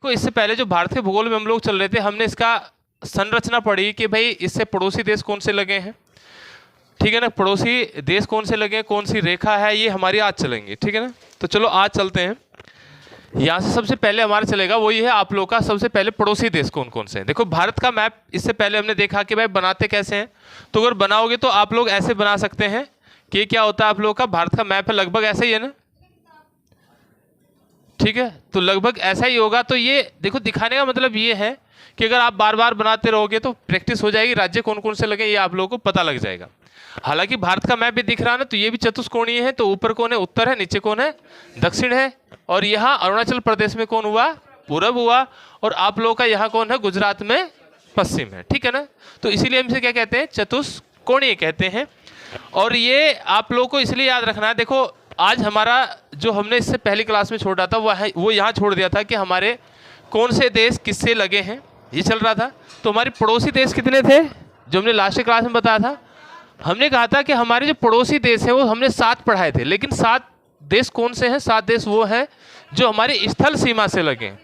देखो इससे पहले जो भारत के भूगोल में हम लोग चल रहे थे, हमने इसका संरचना पढ़ी कि भाई इससे पड़ोसी देश कौन से लगे हैं, ठीक है ना, पड़ोसी देश कौन से लगे हैं, कौन सी रेखा है, ये हमारी आज चलेंगे, ठीक है ना। तो चलो आज चलते हैं। यहाँ से सबसे पहले हमारा चलेगा वो ये है आप लोग का सबसे पहले पड़ोसी देश कौन कौन से हैं। देखो भारत का मैप इससे पहले हमने देखा कि भाई बनाते कैसे हैं, तो अगर बनाओगे तो आप लोग ऐसे बना सकते हैं कि क्या होता है आप लोग का भारत का मैप है लगभग ऐसा ही है ना, ठीक है, तो लगभग ऐसा ही होगा। तो ये देखो दिखाने का मतलब ये है कि अगर आप बार बार बनाते रहोगे तो प्रैक्टिस हो जाएगी, राज्य कौन कौन से लगे ये आप लोगों को पता लग जाएगा। हालांकि भारत का मैप भी दिख रहा है ना, तो ये भी चतुष्कोणीय है, तो ऊपर कौन है उत्तर है, नीचे कौन है दक्षिण है, और यहाँ अरुणाचल प्रदेश में कौन हुआ पूरब हुआ, और आप लोगों का यहाँ कौन है गुजरात में पश्चिम है, ठीक है ना। तो इसीलिए हम इसे क्या कहते हैं चतुष्कोणीय कहते हैं। और ये आप लोगों को इसलिए याद रखना है, देखो आज हमारा जो हमने इससे पहली क्लास में छोड़ा था वो यहाँ छोड़ दिया था कि हमारे कौन से देश किससे लगे हैं, ये चल रहा था। तो हमारे पड़ोसी देश कितने थे जो हमने लास्ट क्लास में बताया था, हमने कहा था कि हमारे जो पड़ोसी देश हैं वो हमने 7 पढ़ाए थे, लेकिन 7 देश कौन से हैं, 7 देश वो हैं जो हमारी स्थल सीमा से लगे हैं।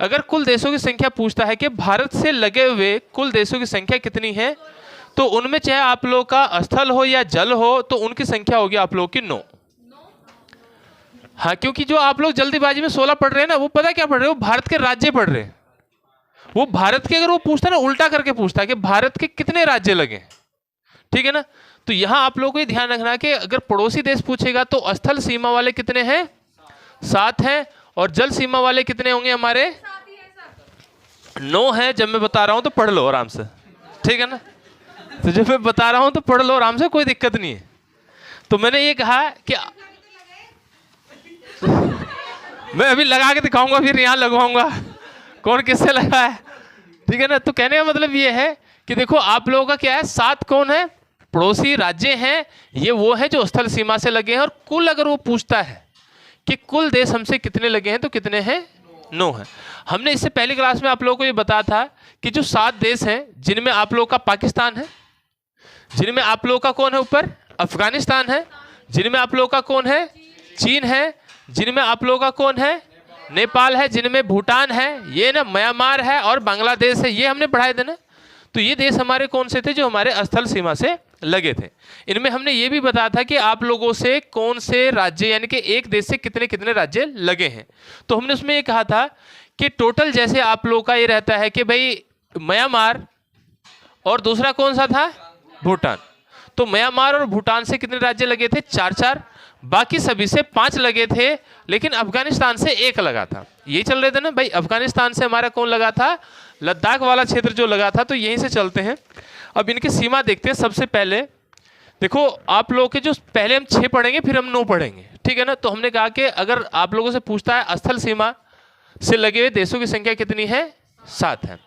अगर कुल देशों की संख्या पूछता है कि भारत से लगे हुए कुल देशों की संख्या कितनी है, तो उनमें चाहे आप लोग का स्थल हो या जल हो तो उनकी संख्या होगी आप लोग की 9। हाँ, क्योंकि जो आप लोग जल्दीबाजी में 16 पढ़ रहे हैं ना, वो पता क्या पढ़ रहे हो, भारत के राज्य पढ़ रहे हैं। वो भारत के अगर वो पूछता है ना उल्टा करके पूछता है कि भारत के कितने राज्य लगे, ठीक है ना। तो यहां आप लोगों को ये ध्यान रखना है कि अगर पड़ोसी देश पूछेगा तो स्थल सीमा वाले कितने हैं 7 हैं, और जल सीमा वाले कितने होंगे हमारे 9 हैं। जब मैं बता रहा हूं तो पढ़ लो आराम से, ठीक है ना। तो जब मैं बता रहा हूं तो पढ़ लो आराम से, कोई दिक्कत नहीं है। तो मैंने ये कहा कि मैं अभी लगा के दिखाऊंगा, फिर यहां लगवाऊंगा कौन किससे लगा है, ठीक है ना। तो कहने का मतलब ये है कि देखो आप लोगों का क्या है 7 कौन है पड़ोसी राज्य हैं, ये वो है जो स्थल सीमा से लगे हैं। और कुल अगर वो पूछता है कि कुल देश हमसे कितने लगे हैं तो कितने हैं 9 हैं। हमने इससे पहली क्लास में आप लोगों को ये बताया था कि जो 7 देश हैं जिनमें आप लोगों का पाकिस्तान है, जिनमें आप लोगों का कौन है ऊपर अफगानिस्तान है, जिनमें आप लोगों का कौन है चीन है, जिनमें आप लोगों का कौन है नेपाल है, जिनमें भूटान है, ये ना म्यांमार है और बांग्लादेश है, ये हमने पढ़ाए थे ना। तो ये देश हमारे कौन से थे जो हमारे स्थल सीमा से लगे थे। इनमें हमने ये भी बताया था कि आप लोगों से कौन से राज्य यानी कि एक देश से कितने कितने राज्य लगे हैं। तो हमने उसमें ये कहा था कि टोटल जैसे आप लोगों का ये रहता है कि भाई म्यांमार और दूसरा कौन सा था भूटान, तो म्यांमार और भूटान से कितने राज्य लगे थे 4-4, बाकी सभी से 5 लगे थे, लेकिन अफगानिस्तान से 1 लगा था। यही चल रहे थे ना भाई, अफगानिस्तान से हमारा कौन लगा था लद्दाख वाला क्षेत्र जो लगा था। तो यहीं से चलते हैं, अब इनकी सीमा देखते हैं। सबसे पहले देखो आप लोगों के जो पहले हम 6 पढ़ेंगे फिर हम 9 पढ़ेंगे, ठीक है ना। तो हमने कहा कि अगर आप लोगों से पूछता है स्थल सीमा से लगे हुए देशों की संख्या कितनी है 7 है,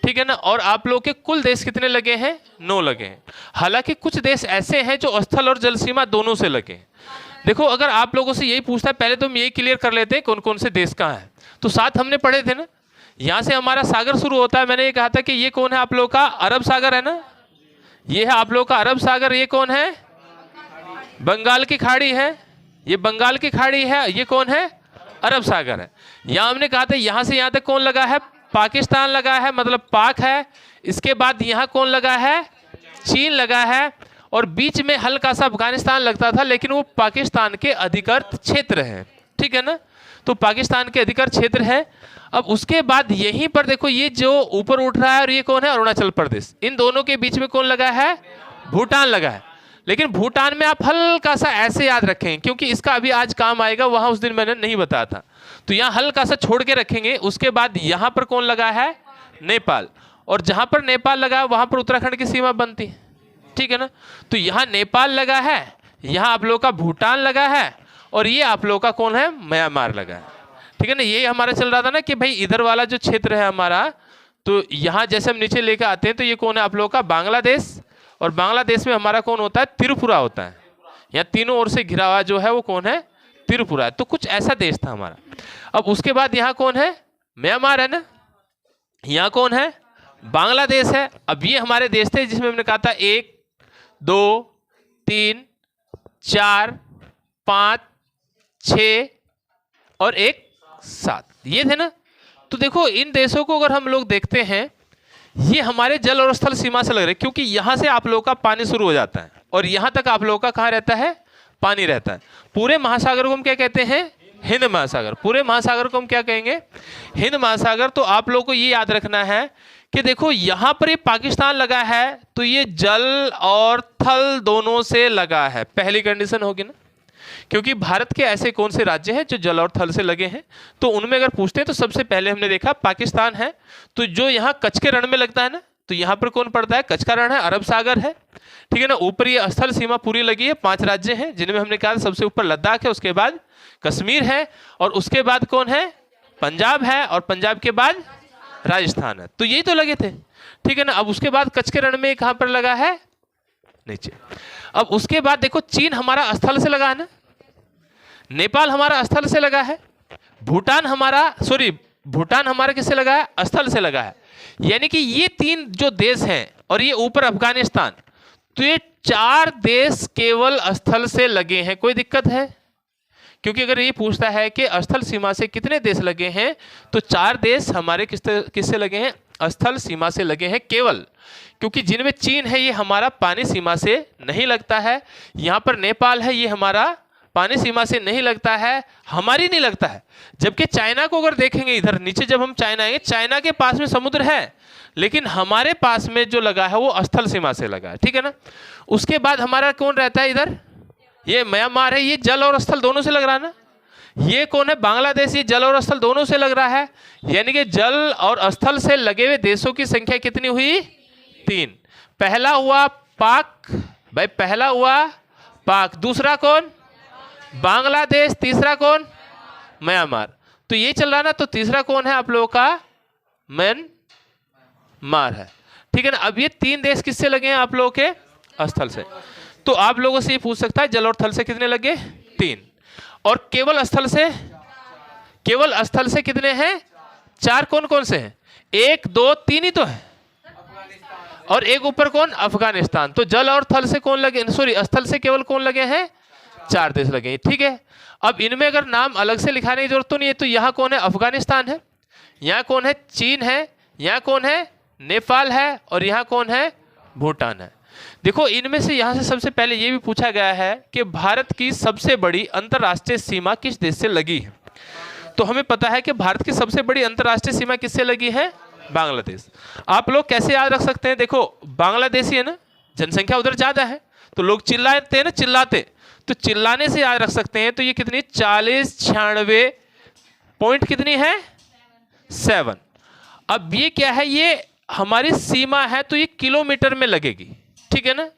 ठीक है ना। और आप लोग के कुल देश कितने लगे हैं 9 लगे हैं। हालांकि कुछ देश ऐसे हैं जो स्थल और जल सीमा दोनों से लगे हैं। देखो अगर आप लोगों से यही पूछता है, पहले तो हम यही क्लियर कर लेते हैं कौन कौन से देश कहाँ हैं। तो 7 हमने पढ़े थे ना, यहाँ से हमारा सागर शुरू होता है। मैंने ये कहा था कि ये कौन है आप लोग का अरब सागर है ना, ये है आप लोग का अरब सागर, ये कौन है बंगाल की खाड़ी है, ये बंगाल की खाड़ी है, ये कौन है अरब सागर है। यहाँ हमने कहा था यहाँ से यहाँ तक कौन लगा है पाकिस्तान लगा है, मतलब पाक है। इसके बाद यहाँ कौन लगा है चीन लगा है, और बीच में हल्का सा अफगानिस्तान लगता था, लेकिन वो पाकिस्तान के अधिकृत क्षेत्र है, ठीक है ना। तो पाकिस्तान के अधिकृत क्षेत्र है। अब उसके बाद यहीं पर देखो ये जो ऊपर उठ रहा है और ये कौन है अरुणाचल प्रदेश, इन दोनों के बीच में कौन लगा है भूटान लगा है। लेकिन भूटान में आप हल्का सा ऐसे याद रखें क्योंकि इसका अभी आज काम आएगा, वहां उस दिन मैंने नहीं बताया था। तो यहाँ हल्का सा छोड़ के रखेंगे। उसके बाद यहाँ पर कौन लगा है नेपाल, और जहां पर नेपाल लगा है वहां पर उत्तराखंड की सीमा बनती है, ठीक है ना। तो यहाँ नेपाल लगा है, यहाँ आप लोग का भूटान लगा है, और ये आप लोग का कौन है म्यांमार लगा है, ठीक है ना। ये हमारा चल रहा था ना कि भाई इधर वाला जो क्षेत्र है हमारा, तो यहाँ जैसे हम नीचे लेकर आते हैं तो ये कौन है आप लोग का बांग्लादेश, और बांग्लादेश में हमारा कौन होता है त्रिपुरा होता है। यहाँ तीनों ओर से घिरा हुआ जो है वो कौन है त्रिपुरा है। तो कुछ ऐसा देश था हमारा। अब उसके बाद यहाँ कौन है म्यांमार है ना, यहाँ कौन है बांग्लादेश है। अब ये हमारे देश थे जिसमें हमने कहा था 1 2 3 4 5 6 और 1 7, ये थे ना। तो देखो इन देशों को अगर हम लोग देखते हैं, ये हमारे जल और स्थल सीमा से लग रहे हैं, क्योंकि यहां से आप लोगों का पानी शुरू हो जाता है और यहां तक आप लोगों का कहां रहता है, पानी रहता है। पूरे महासागर को हम क्या कहते हैं, हिंद महासागर। पूरे महासागर को हम क्या कहेंगे, हिंद महासागर। तो आप लोगों को ये याद रखना है कि देखो यहां पर ये पाकिस्तान लगा है, तो ये जल और थल दोनों से लगा है, पहली कंडीशन होगी ना। क्योंकि भारत के ऐसे कौन से राज्य हैं जो जल और थल से लगे हैं, तो उनमें अगर पूछते हैं तो सबसे पहले हमने देखा पाकिस्तान है। तो जो यहाँ कच्छ के रण में लगता है ना, तो यहाँ पर कौन पड़ता है, कच्छ का रण है, अरब सागर है, ठीक है ना। ऊपर ये स्थल सीमा पूरी लगी है, 5 राज्य हैं जिनमें हमने कहा सबसे ऊपर लद्दाख है, उसके बाद कश्मीर है, और उसके बाद कौन है, पंजाब है, और पंजाब के बाद राजस्थान है। तो यही तो लगे थे, ठीक है ना। अब उसके बाद कच्छ के रण में कहां पर लगा है, नीचे। अब उसके बाद देखो चीन हमारा स्थल से लगा है ना, नेपाल हमारा स्थल से लगा है, भूटान हमारा किससे लगा है, स्थल से लगा है। यानी कि ये 3 जो देश हैं और ये ऊपर अफगानिस्तान, तो ये 4 देश केवल स्थल से लगे हैं। कोई दिक्कत है, क्योंकि अगर ये पूछता है कि स्थल सीमा से कितने देश लगे हैं, तो 4 देश हमारे किससे लगे हैं, स्थल सीमा से लगे हैं केवल। क्योंकि जिनमें चीन है ये हमारा पानी सीमा से नहीं लगता है, यहाँ पर नेपाल है ये हमारा पानी सीमा से नहीं लगता है, हमारी नहीं लगता है। जबकि चाइना को अगर देखेंगे इधर नीचे, जब हम चाइना आएंगे, चाइना के पास में समुद्र है, लेकिन हमारे पास में जो लगा है वो स्थल सीमा से लगा है, ठीक है ना। उसके बाद हमारा कौन रहता है इधर, ये म्यांमार है, ये जल और स्थल दोनों से लग रहा है ना। ये कौन है, बांग्लादेश, ये जल और स्थल दोनों से लग रहा है। यानी कि जल और स्थल से लगे हुए देशों की संख्या कितनी हुई, 3। पहला हुआ पाक, भाई पहला हुआ पाक, दूसरा कौन, बांग्लादेश, तीसरा कौन, म्यांमार। तो ये चल रहा ना, तो तीसरा कौन है आप लोगों का, म्यांमार है, ठीक है ना। अब ये 3 देश किससे लगे हैं आप लोगों के, स्थल से। तो आप लोगों से ये पूछ सकता है जल और थल से कितने लगे, 3, और केवल स्थल से कितने हैं, 4। कौन कौन से हैं, 1 2 3 ही तो है, और एक ऊपर कौन, अफगानिस्तान। तो जल और थल से कौन लगे, सॉरी स्थल से केवल कौन लगे हैं, 4 देश लगे, ठीक है। अब इनमें अगर नाम अलग से लिखाने की जरूरत तो नहीं है। तो यहाँ कौन है, अफगानिस्तान है, यहाँ कौन है, चीन है, यहाँ कौन है, नेपाल है, और यहाँ कौन है, भूटान है। देखो इनमें से यहाँ से सबसे पहले ये भी पूछा गया है कि भारत की सबसे बड़ी अंतर्राष्ट्रीय सीमा किस देश से लगी है। तो हमें पता है कि भारत की सबसे बड़ी अंतर्राष्ट्रीय सीमा किससे लगी है, बांग्लादेश। आप लोग कैसे याद रख सकते हैं, देखो बांग्लादेशी है ना, जनसंख्या उधर ज्यादा है, तो लोग चिल्लाते हैं ना, चिल्लाते, तो चिल्लाने से याद रख सकते हैं। तो ये कितनी, 40-96 पॉइंट कितनी है, 7। अब ये क्या है, ये हमारी सीमा है, तो ये किलोमीटर में लगेगी, ठीक है ना।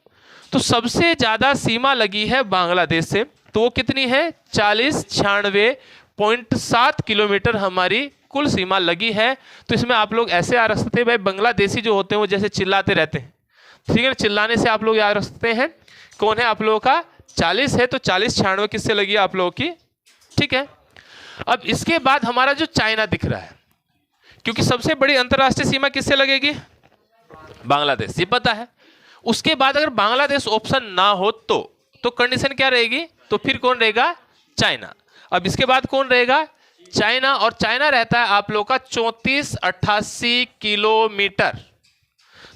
तो सबसे ज्यादा सीमा लगी है बांग्लादेश से, तो वो कितनी है, 40-96.7 किलोमीटर हमारी कुल सीमा लगी है। तो इसमें आप लोग ऐसे याद रख सकते हैं, भाई बांग्लादेशी जो होते हैं वो जैसे चिल्लाते रहते हैं, ठीक है ना। चिल्लाने से आप लोग याद रख सकते हैं कौन है आप लोगों का, 40 है, तो 40-96 किससे लगी है आप लोगों की, ठीक है। अब इसके बाद हमारा जो चाइना दिख रहा है, क्योंकि सबसे बड़ी अंतर्राष्ट्रीय सीमा किससे लगेगी, बांग्लादेश, ये पता है। उसके बाद अगर बांग्लादेश ऑप्शन ना हो तो कंडीशन क्या रहेगी, तो फिर कौन रहेगा, चाइना। अब इसके बाद कौन रहेगा, चाइना, और चाइना रहता है आप लोग का 3488 किलोमीटर।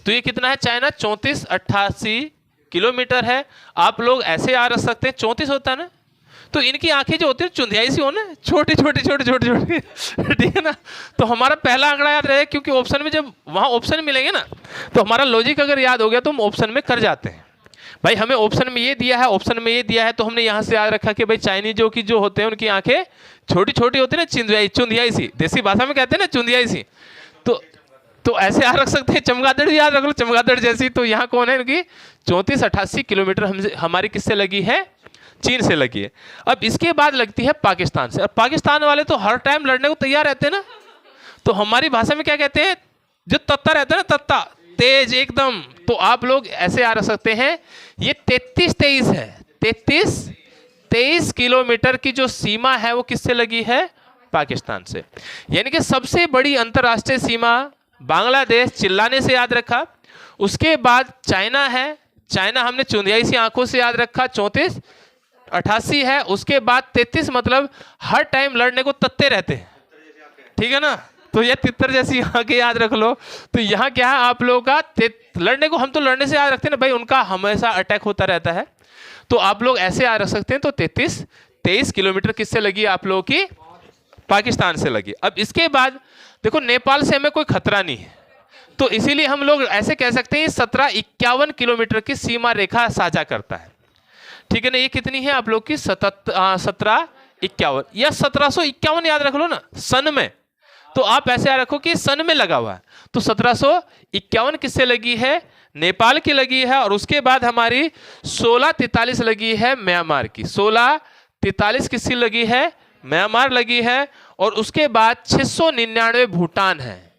तो ये कितना है चाइना, 3488 किलोमीटर है। आप लोग ऐसे याद रख सकते हैं, 34 होता है ना, तो इनकी आंखें जो होती है चुंधियाई सी हो ना, छोटी छोटी छोटी छोटी छोटी, ठीक है ना। तो हमारा पहला आंकड़ा याद रहे, क्योंकि ऑप्शन में जब वहाँ ऑप्शन मिलेंगे ना, तो हमारा लॉजिक अगर याद हो गया तो हम ऑप्शन में कर जाते हैं। भाई हमें ऑप्शन में ये दिया है, ऑप्शन में ये दिया है, तो हमने यहाँ से याद रखा कि भाई चाइनीजों की जो होते हैं उनकी आंखें छोटी छोटी होती है ना, चुंधियाई सी, देसी भाषा में कहते हैं ना चुंधियाई सी। तो ऐसे याद रख सकते हैं, चमगादड़ भी याद रख लो, चमगादड़ जैसी। तो यहाँ कौन है इनकी, 3488 किलोमीटर हमारी किससे लगी है, चीन से लगी है। अब इसके बाद लगती है पाकिस्तान से, और पाकिस्तान वाले तो हर टाइम लड़ने को तैयार रहते हैं ना। तो हमारी भाषा में क्या कहते हैं, जो तत्ता रहता है ना, तत्ता, तेज एकदम। तो आप लोग ऐसे याद रख सकते हैं, ये 33-23 है, 33-23 किलोमीटर की जो सीमा है वो किससे लगी है, पाकिस्तान से। यानी कि सबसे बड़ी अंतर्राष्ट्रीय सीमा बांग्लादेश, चिल्लाने से याद रखा। उसके बाद चाइना है, चाइना हमने चुंधियाई सी आंखों से याद रखा, 3488 है। उसके बाद 33 मतलब हर टाइम लड़ने को तत्ते रहते हैं, ठीक है ना। तो ये तितर जैसी यहाँ के याद रख लो। तो यहाँ क्या है आप लोगों का लड़ने को, हम तो लड़ने से याद रखते हैं ना भाई, उनका हमेशा अटैक होता रहता है, तो आप लोग ऐसे याद रख सकते हैं। तो 23 किलोमीटर किससे लगी आप लोगों की? पाकिस्तान से लगी। अब इसके बाद देखो नेपाल से हमें कोई खतरा नहीं है, तो इसीलिए हम लोग ऐसे कह सकते हैं 1751 किलोमीटर की सीमा रेखा साझा करता है, ठीक है ना। ये कितनी है आप लोग की? 1751 या 1751 याद रख लो ना सन में, तो आप ऐसे याद रखो कि सन में लगा हुआ है। तो 1751 किससे लगी है? नेपाल की लगी है। और उसके बाद हमारी 1643 लगी है म्यांमार की। 1643 किसकी लगी है? म्यांमार लगी है। और उसके बाद 699 भूटान है।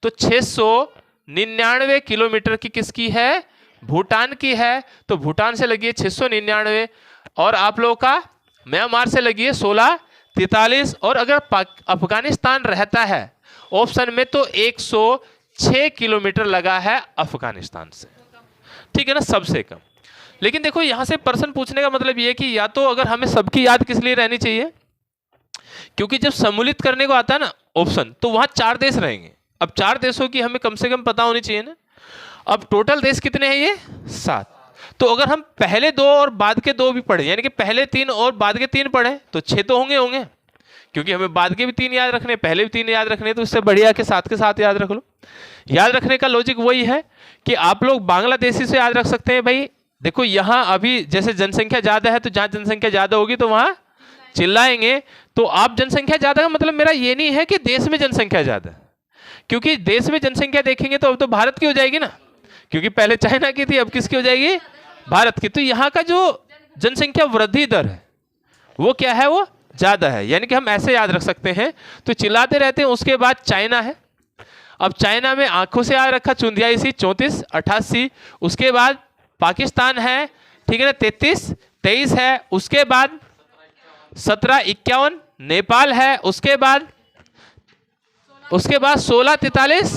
तो 699 किलोमीटर की किसकी है? भूटान की है। तो भूटान से लगी है 699 और आप लोगों का म्यांमार से लगी है 1643। और अगर अफगानिस्तान रहता है ऑप्शन में तो 106 किलोमीटर लगा है अफगानिस्तान से, ठीक है ना, सबसे कम। लेकिन देखो यहां से प्रश्न पूछने का मतलब ये है कि या तो अगर हमें सबकी याद किस लिए रहनी चाहिए, क्योंकि जब सम्मिलित करने को आता है ना ऑप्शन, तो वहां 4 देश रहेंगे। अब 4 देशों की हमें कम से कम पता होनी चाहिए ना। अब टोटल देश कितने हैं? ये 7। तो अगर हम पहले 2 और बाद के 2 भी पढ़े, यानी कि पहले 3 और बाद के 3 पढ़े, तो 6 तो होंगे, क्योंकि हमें बाद के भी 3 याद रखने, पहले भी 3 याद रखने, तो इससे बढ़िया के साथ के साथ याद रख लो। याद रखने का लॉजिक वही है कि आप लोग बांग्लादेशी से याद रख सकते हैं। भाई देखो यहाँ अभी जैसे जनसंख्या ज्यादा है, तो जहां जनसंख्या ज्यादा होगी तो वहां चिल्लाएंगे। तो आप जनसंख्या ज्यादा का मतलब मेरा ये नहीं है कि देश में जनसंख्या ज्यादा है, क्योंकि देश में जनसंख्या देखेंगे तो अब तो भारत की हो जाएगी ना, क्योंकि पहले चाइना की थी, अब किसकी हो जाएगी? भारत की। तो यहाँ का जो जनसंख्या वृद्धि दर है वो क्या है? वो ज्यादा है, यानी कि हम ऐसे याद रख सकते हैं। तो चिल्लाते रहते हैं। उसके बाद चाइना है। अब चाइना में आंखों से याद रखा चुंदियाई सी 34 88। उसके बाद पाकिस्तान है, ठीक है ना, 23 है। उसके बाद 1751 नेपाल है। उसके बाद 1643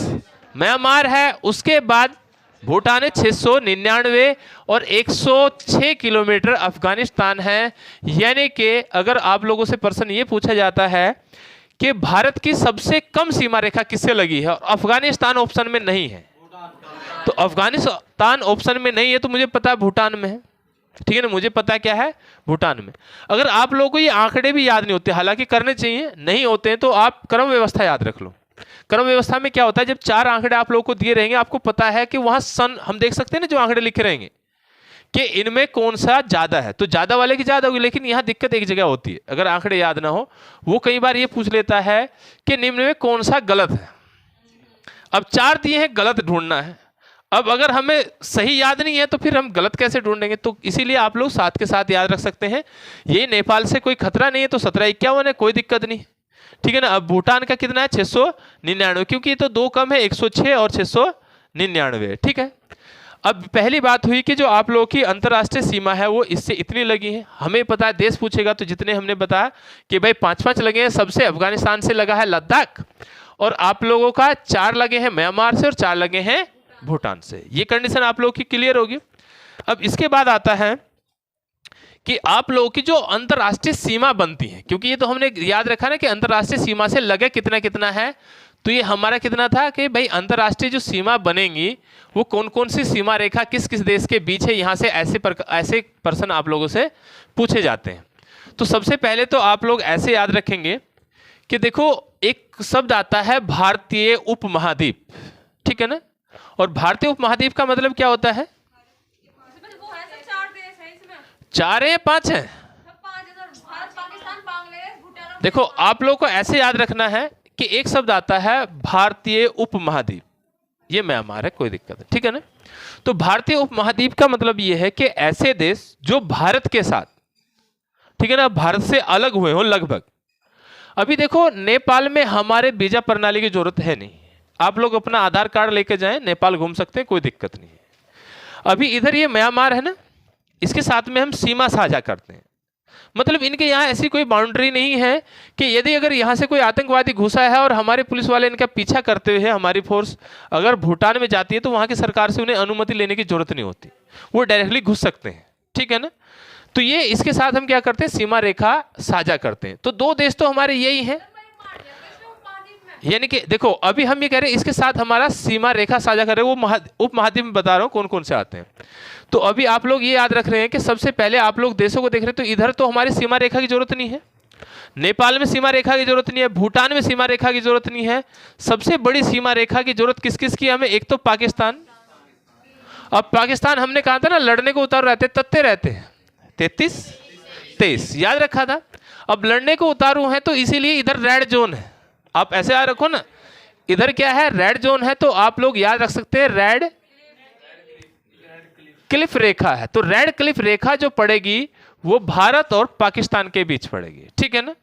म्यांमार है। उसके बाद भूटान है 699 और 106 किलोमीटर अफगानिस्तान है। यानी कि अगर आप लोगों से प्रश्न ये पूछा जाता है कि भारत की सबसे कम सीमा रेखा किससे लगी है और अफगानिस्तान ऑप्शन में नहीं है, तो अफगानिस्तान ऑप्शन में नहीं है तो मुझे पता है भूटान में है, ठीक है ना, मुझे पता क्या है? भूटान में। अगर आप लोगों को ये आंकड़े भी याद नहीं होते, हालांकि करने चाहिए, नहीं होते हैं, तो आप क्रम व्यवस्था याद रख लो। क्रम व्यवस्था में क्या होता है, जब 4 आंकड़े आप लोगों को दिए रहेंगे, आपको पता है कि वहां सन हम देख सकते हैं ना, जो आंकड़े लिखे रहेंगे कि इनमें कौन सा ज्यादा है, तो ज्यादा वाले की ज्यादा होगी। लेकिन यहां दिक्कत एक जगह होती है, अगर आंकड़े याद ना हो, वो कई बार ये पूछ लेता है कि निम्न में कौन सा गलत है। अब 4 दिए हैं, गलत ढूंढना है। अब अगर हमें सही याद नहीं है तो फिर हम गलत कैसे ढूंढेंगे? तो इसीलिए आप लोग साथ के साथ याद रख सकते हैं। ये नेपाल से कोई खतरा नहीं है, तो 1751 है, कोई दिक्कत नहीं, ठीक है ना। अब भूटान का कितना है? 699, क्योंकि ये तो 2 कम है, 106 और 699, ठीक है। अब पहली बात हुई कि जो आप लोगों की अंतर्राष्ट्रीय सीमा है वो इससे इतनी लगी है। हमें पता है, देश पूछेगा तो जितने हमने बताया कि भाई 5-5 लगे हैं। सबसे अफगानिस्तान से लगा है लद्दाख, और आप लोगों का 4 लगे हैं म्यांमार से और 4 लगे हैं भूटान से। ये कंडीशन आप लोगों की क्लियर होगी। अब इसके बाद आता है कि आप लोगों की जो अंतर्राष्ट्रीय सीमा बनती है, क्योंकि ये तो हमने याद रखा ना कि अंतर्राष्ट्रीय सीमा से लगे कितना कितना है, तो ये हमारा कितना था कि भाई अंतर्राष्ट्रीय जो सीमा बनेंगी वो कौन कौन सी सीमा रेखा किस किस देश के बीच है, यहाँ से ऐसे प्रश्न आप लोगों से पूछे जाते हैं। तो सबसे पहले तो आप लोग ऐसे याद रखेंगे कि देखो एक शब्द आता है भारतीय उपमहाद्वीप, ठीक है ना। और भारतीय उपमहाद्वीप का मतलब क्या होता है? 4 है 5 है? देखो आप लोग को ऐसे याद रखना है कि एक शब्द आता है भारतीय उपमहाद्वीप, ये म्यांमार है, कोई दिक्कत है, ठीक है ना। तो भारतीय उपमहाद्वीप का मतलब ये है कि ऐसे देश जो भारत के साथ, ठीक है ना, भारत से अलग हुए हो लगभग। अभी देखो नेपाल में हमारे वीजा प्रणाली की जरूरत है नहीं, आप लोग अपना आधार कार्ड लेके जाएं, नेपाल घूम सकते हैं, कोई दिक्कत नहीं है। अभी इधर ये म्यांमार है ना, इसके साथ में हम सीमा साझा करते हैं, मतलब इनके यहाँ ऐसी कोई बाउंड्री नहीं है कि यदि अगर यहाँ से कोई आतंकवादी घुसा है और हमारे पुलिस वाले इनका पीछा करते हुए हमारी फोर्स अगर भूटान में जाती है तो वहाँ की सरकार से उन्हें अनुमति लेने की जरूरत नहीं होती, वो डायरेक्टली घुस सकते हैं, ठीक है ना। तो ये इसके साथ हम क्या करते हैं, सीमा रेखा साझा करते हैं। तो 2 देश तो हमारे यही हैं। यानी कि देखो अभी हम ये कह रहे हैं इसके साथ हमारा सीमा रेखा साझा कर रहे हैं, वो उप महाद्वीप में बता रहा हूँ कौन कौन से आते हैं। तो अभी आप लोग ये याद रख रहे हैं कि सबसे पहले आप लोग देशों को देख रहे हैं, तो इधर तो हमारी सीमा रेखा की जरूरत नहीं है, नेपाल में सीमा रेखा की जरूरत नहीं है, भूटान में सीमा रेखा की जरूरत नहीं है। सबसे बड़ी सीमा रेखा की जरूरत किस किस की है हमें? एक तो पाकिस्तान। अब पाकिस्तान हमने कहा था ना लड़ने को उतारू रहते, तत्ते रहते हैं 33 23 याद रखा था। अब लड़ने को उतारू है तो इसीलिए इधर रेड जोन है। आप ऐसे याद रखो ना, इधर क्या है? रेड जोन है। तो आप लोग याद रख सकते हैं रेड क्लिफ रेखा है। तो रेड क्लिफ रेखा जो पड़ेगी वो भारत और पाकिस्तान के बीच पड़ेगी, ठीक है ना।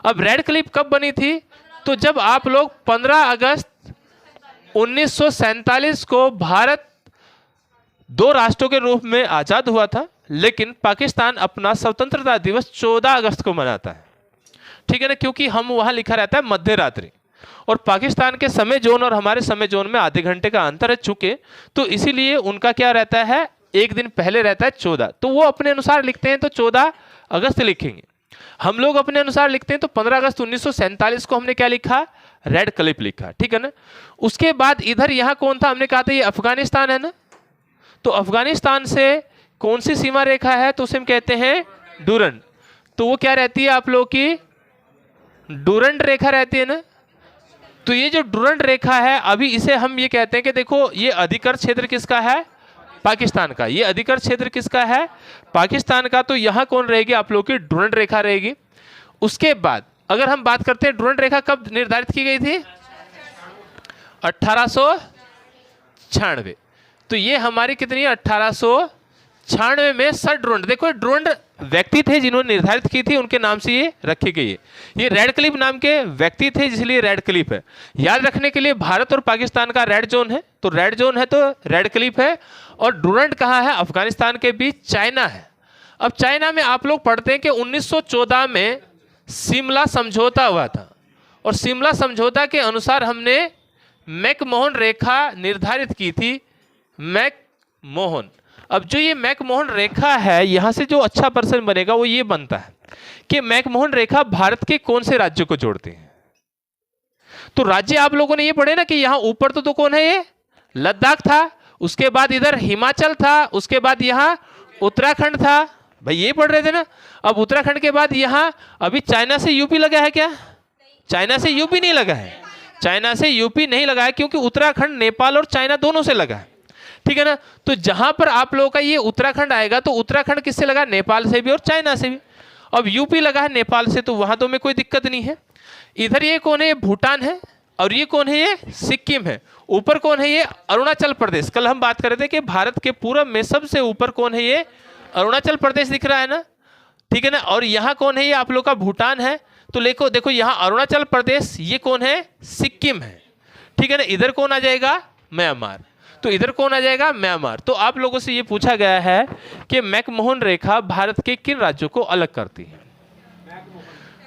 अब रेड क्लिफ कब बनी थी? तो जब आप लोग 15 अगस्त 1947 को भारत 2 राष्ट्रों के रूप में आजाद हुआ था, लेकिन पाकिस्तान अपना स्वतंत्रता दिवस 14 अगस्त को मनाता है, ठीक है ना, क्योंकि हम वहां लिखा रहता है मध्य रात्रि, और पाकिस्तान के समय जोन और हमारे समय जोन में आधे घंटे का अंतर है चूंकि, तो इसीलिए उनका क्या रहता है? एक दिन पहले रहता है 14। तो वो अपने अनुसार लिखते हैं तो 14 अगस्त लिखेंगे। हम लोग अपने अनुसार लिखते हैं तो 15 अगस्त 1947 को हमने क्या लिखा? रेड क्लिफ लिखा, ठीक है ना। उसके बाद इधर यहां कौन था? हमने कहा था ये अफगानिस्तान है ना। तो अफगानिस्तान से कौन सी सीमा रेखा है? तो उसे हम कहते हैं डूरंड। तो वो क्या रहती है आप लोग की? डूरंड रेखा रहती है ना। तो ये जो डूरंड रेखा है अभी इसे हम ये कहते हैं कि देखो ये अधिकृत क्षेत्र किसका है? पाकिस्तान का। ये अधिकृत क्षेत्र किसका है? पाकिस्तान का। तो यहां कौन रहेगी आप लोग की? डूरंड रेखा रहेगी। उसके बाद अगर हम बात करते हैं डूरंड रेखा कब निर्धारित की गई थी? 1896। तो ये हमारी कितनी है? 1896 में सर डूरंड। देखो डूरंड व्यक्ति थे जिन्होंने निर्धारित की थी, उनके नाम से ये रखी गई है। ये रेड क्लिफ नाम के व्यक्ति थे इसलिए रेड क्लिफ है। याद रखने के लिए भारत और पाकिस्तान का रेड जोन है, तो रेड जोन है तो रेड क्लिफ है। और डूरंड कहाँ है? अफगानिस्तान के बीच चाइना है। अब चाइना में आप लोग पढ़ते हैं कि 1914 में शिमला समझौता हुआ था, और शिमला समझौता के अनुसार हमने मैकमोहन रेखा निर्धारित की थी। मैकमोहन। अब जो ये मैकमोहन रेखा है, यहां से जो अच्छा प्रश्न बनेगा वो ये बनता है कि मैकमोहन रेखा भारत के कौन से राज्यों को जोड़ती है? तो राज्य आप लोगों ने ये पढ़े ना कि यहां ऊपर तो कौन है? ये लद्दाख था, उसके बाद इधर हिमाचल था, उसके बाद यहां उत्तराखंड था। भाई ये पढ़ रहे थे ना। अब उत्तराखंड के बाद यहां अभी चाइना से यूपी लगा है क्या? चाइना से यूपी नहीं लगा है। चाइना से यूपी नहीं लगा है क्योंकि उत्तराखंड नेपाल और चाइना दोनों से लगा है, ठीक है ना। तो जहां पर आप लोगों का ये उत्तराखंड आएगा तो उत्तराखंड किससे लगा? नेपाल से भी और चाइना से भी। अब यूपी लगा है नेपाल से, तो वहां तो में कोई दिक्कत नहीं है। इधर ये कौन है? ये भूटान है। और ये कौन है? ये सिक्किम है। ऊपर कौन है? ये अरुणाचल प्रदेश। कल हम बात कर रहे थे कि भारत के पूरब में सबसे ऊपर कौन है? ये अरुणाचल प्रदेश दिख रहा है ना, ठीक है ना। और यहाँ कौन है? ये आप लोग का भूटान है। तो देखो यहाँ अरुणाचल प्रदेश, ये कौन है? सिक्किम है, ठीक है ना। इधर कौन आ जाएगा? म्यांमार। तो इधर कौन आ जाएगा? म्यांमार। तो आप लोगों से ये पूछा गया है कि मैकमोहन रेखा भारत के किन राज्यों को अलग करती है?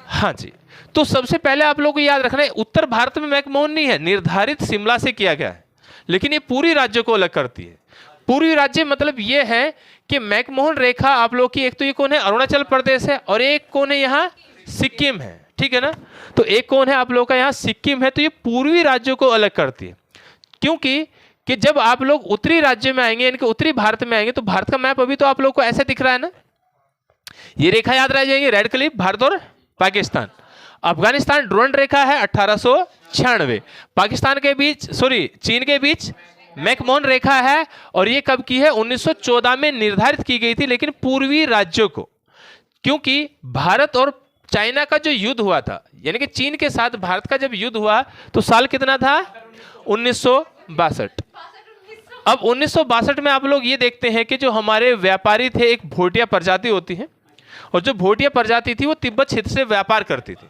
हाँ जी। तो सबसे पहले आप लोगों को याद रखना है उत्तर भारत में मैकमोहन नहीं है, निर्धारित शिमला से किया गया है, लेकिन ये पूरी राज्यों को अलग करती है। पूरी राज्य मतलब ये है कि मैकमोहन रेखा आप लोग की एक तो ये कौन है? अरुणाचल प्रदेश है, और एक कौन है? यहाँ सिक्किम है, ठीक है ना। तो एक कौन है आप लोगों का? यहाँ सिक्किम है। तो ये पूर्वी राज्यों को अलग करती है, क्योंकि कि जब आप लोग उत्तरी राज्य में आएंगे, यानी कि उत्तरी भारत में आएंगे, तो भारत का मैप अभी तो आप लोग को ऐसे दिख रहा है ना। ये रेखा याद रह जाएंगे, रेड क्लिफ भारत और पाकिस्तान। अफगानिस्तान डूरंड रेखा है 1896। पाकिस्तान के बीच चीन के बीच मैकमोहन रेखा है, और ये कब की है? 1914 में निर्धारित की गई थी, लेकिन पूर्वी राज्यों को, क्योंकि भारत और चाइना का जो युद्ध हुआ था, यानी कि चीन के साथ भारत का जब युद्ध हुआ तो साल कितना था? 1962। अब 1962 में आप लोग ये देखते हैं कि जो हमारे व्यापारी थे, एक भोटिया प्रजाति होती है, और जो भोटिया प्रजाति थी वो तिब्बत क्षेत्र से व्यापार करती थी।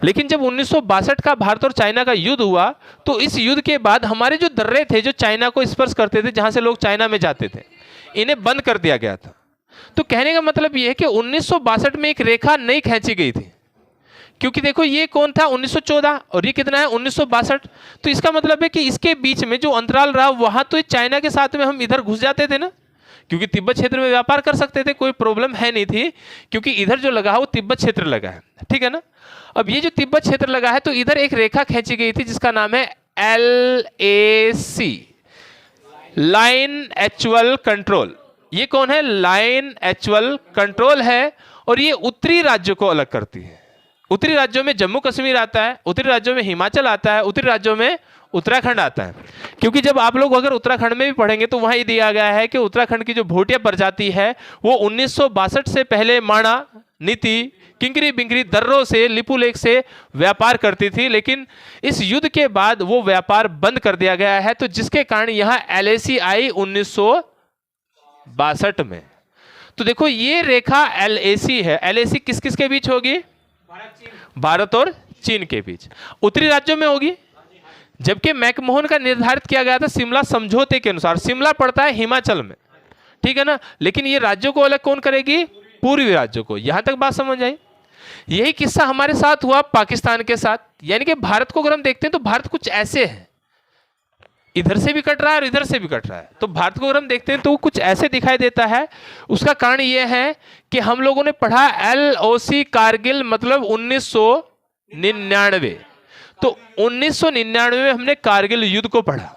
लेकिन जब 1962 का भारत और चाइना का युद्ध हुआ, तो इस युद्ध के बाद हमारे जो दर्रे थे जो चाइना को स्पर्श करते थे, जहां से लोग चाइना में जाते थे, इन्हें बंद कर दिया गया था। तो कहने का मतलब यह है कि 1962 में एक रेखा नहीं खींची गई थी, क्योंकि देखो ये कौन था? 1914, और ये कितना है? 1962। तो इसका मतलब है कि इसके बीच में जो अंतराल रहा, वहां तो चाइना के साथ में हम इधर घुस जाते थे ना, क्योंकि तिब्बत क्षेत्र में व्यापार कर सकते थे, कोई प्रॉब्लम है नहीं थी, क्योंकि इधर जो लगा है वो तिब्बत क्षेत्र लगा है, ठीक है ना। अब ये जो तिब्बत क्षेत्र लगा है तो इधर एक रेखा खींची गई थी जिसका नाम है LAC, लाइन एक्चुअल कंट्रोल। ये कौन है? लाइन एक्चुअल कंट्रोल है, और ये उत्तरी राज्यों को अलग करती है। उत्तरी राज्यों में जम्मू कश्मीर आता है, उत्तरी राज्यों में हिमाचल आता है, उत्तरी राज्यों में उत्तराखंड आता है। क्योंकि जब आप लोग अगर उत्तराखंड में भी पढ़ेंगे तो वहां ये दिया गया है कि उत्तराखंड की जो भोटिया प्रजाति है वो 1962 से पहले माणा, नीति, किंकरी बिंकरी दर्रों से, लिपुलेख से व्यापार करती थी, लेकिन इस युद्ध के बाद वो व्यापार बंद कर दिया गया है, तो जिसके कारण यहाँ LAC आई 1962 में। तो देखो ये रेखा LAC है। LAC किस किस के बीच होगी? भारत और चीन के बीच। उत्तरी राज्यों में होगी, जबकि मैकमोहन का निर्धारित किया गया था शिमला समझौते के अनुसार। शिमला पड़ता है हिमाचल में, ठीक है ना, लेकिन ये राज्यों को अलग कौन करेगी? पूर्वी राज्यों को। यहां तक बात समझ आई। यही किस्सा हमारे साथ हुआ पाकिस्तान के साथ। यानी कि भारत को अगर हम देखते हैं तो भारत कुछ ऐसे है, इधर से भी कट रहा है और इधर से भी कट रहा है। तो भारत को अगर हम देखते हैं तो वो कुछ ऐसे दिखाई देता है। उसका कारण यह है कि हम लोगों ने पढ़ा LOC कारगिल मतलब 1999। तो 1999 में हमने कारगिल युद्ध को पढ़ा।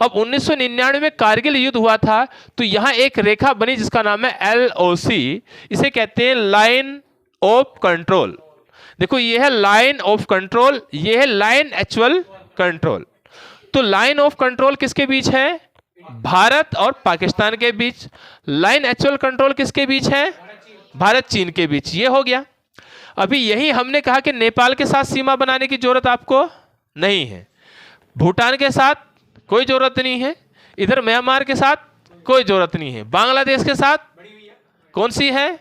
अब 1999 में कारगिल युद्ध हुआ था, तो यहां एक रेखा बनी जिसका नाम है LOC। इसे कहते हैं लाइन ऑफ कंट्रोल। देखो ये है लाइन ऑफ कंट्रोल, ये है लाइन एक्चुअल कंट्रोल। तो लाइन ऑफ कंट्रोल किसके बीच है? भारत और पाकिस्तान के बीच। लाइन एक्चुअल कंट्रोल किसके बीच है? भारत चीन के बीच। ये हो गया। अभी यही हमने कहा कि नेपाल के साथ सीमा बनाने की जरूरत आपको नहीं है, भूटान के साथ कोई जरूरत नहीं है, इधर म्यांमार के साथ कोई जरूरत नहीं है, बांग्लादेश के साथ कौन सी है?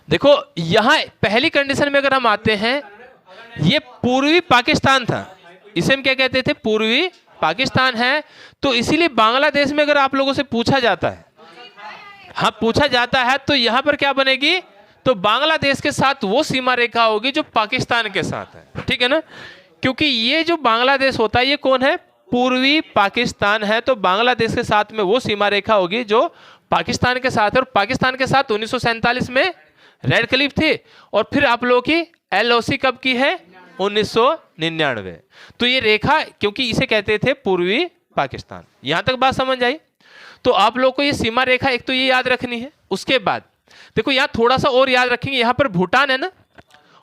देखो यहां पहली कंडीशन में अगर हम आते हैं, ये पूर्वी पाकिस्तान था, इसे हम क्या कहते थे? पूर्वी पाकिस्तान है। तो इसीलिए बांग्लादेश में अगर आप लोगों से पूछा जाता है, हाँ पूछा जाता है, तो यहां पर क्या बनेगी? तो बांग्लादेश के साथ वो सीमा रेखा होगी जो पाकिस्तान के साथ है, ठीक है ना। क्योंकि ये जो बांग्लादेश होता है ये कौन है? पूर्वी पाकिस्तान है। तो बांग्लादेश के साथ में वो सीमा रेखा होगी जो पाकिस्तान के साथ है। और पाकिस्तान के साथ 1947 में रेड क्लिफ थी, और फिर आप लोगों की LOC कब की है? 1999। तो ये रेखा, क्योंकि इसे कहते थे पूर्वी पाकिस्तान। यहां तक बात समझ आई। तो आप लोग को ये सीमा रेखा एक तो ये याद रखनी है। उसके बाद देखो यहां थोड़ा सा और याद रखेंगे, यहां पर भूटान है ना,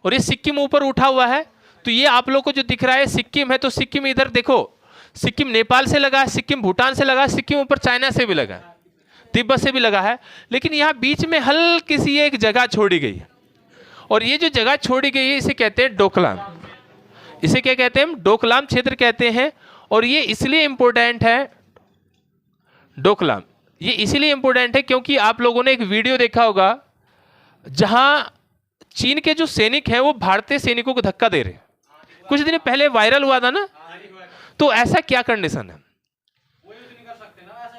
और ये सिक्किम ऊपर उठा हुआ है। तो ये आप लोग को जो दिख रहा है सिक्किम है, तो सिक्किम इधर देखो, सिक्किम नेपाल से लगा है, सिक्किम भूटान से लगा है, सिक्किम ऊपर चाइना से भी लगा है, तिब्बत से भी लगा है। लेकिन यहाँ बीच में हल्की सी एक जगह छोड़ी गई है, और ये जो जगह छोड़ी गई है इसे कहते हैं डोकलाम। इसे क्या कहते हैं? डोकलाम क्षेत्र कहते हैं। और ये इसलिए इंपॉर्टेंट है, डोकलाम ये इसलिए इंपॉर्टेंट है क्योंकि आप लोगों ने एक वीडियो देखा होगा जहां चीन के जो सैनिक हैं वो भारतीय सैनिकों को धक्का दे रहे हैं। कुछ दिन पहले वायरल हुआ था ना। तो ऐसा क्या कंडीशन है?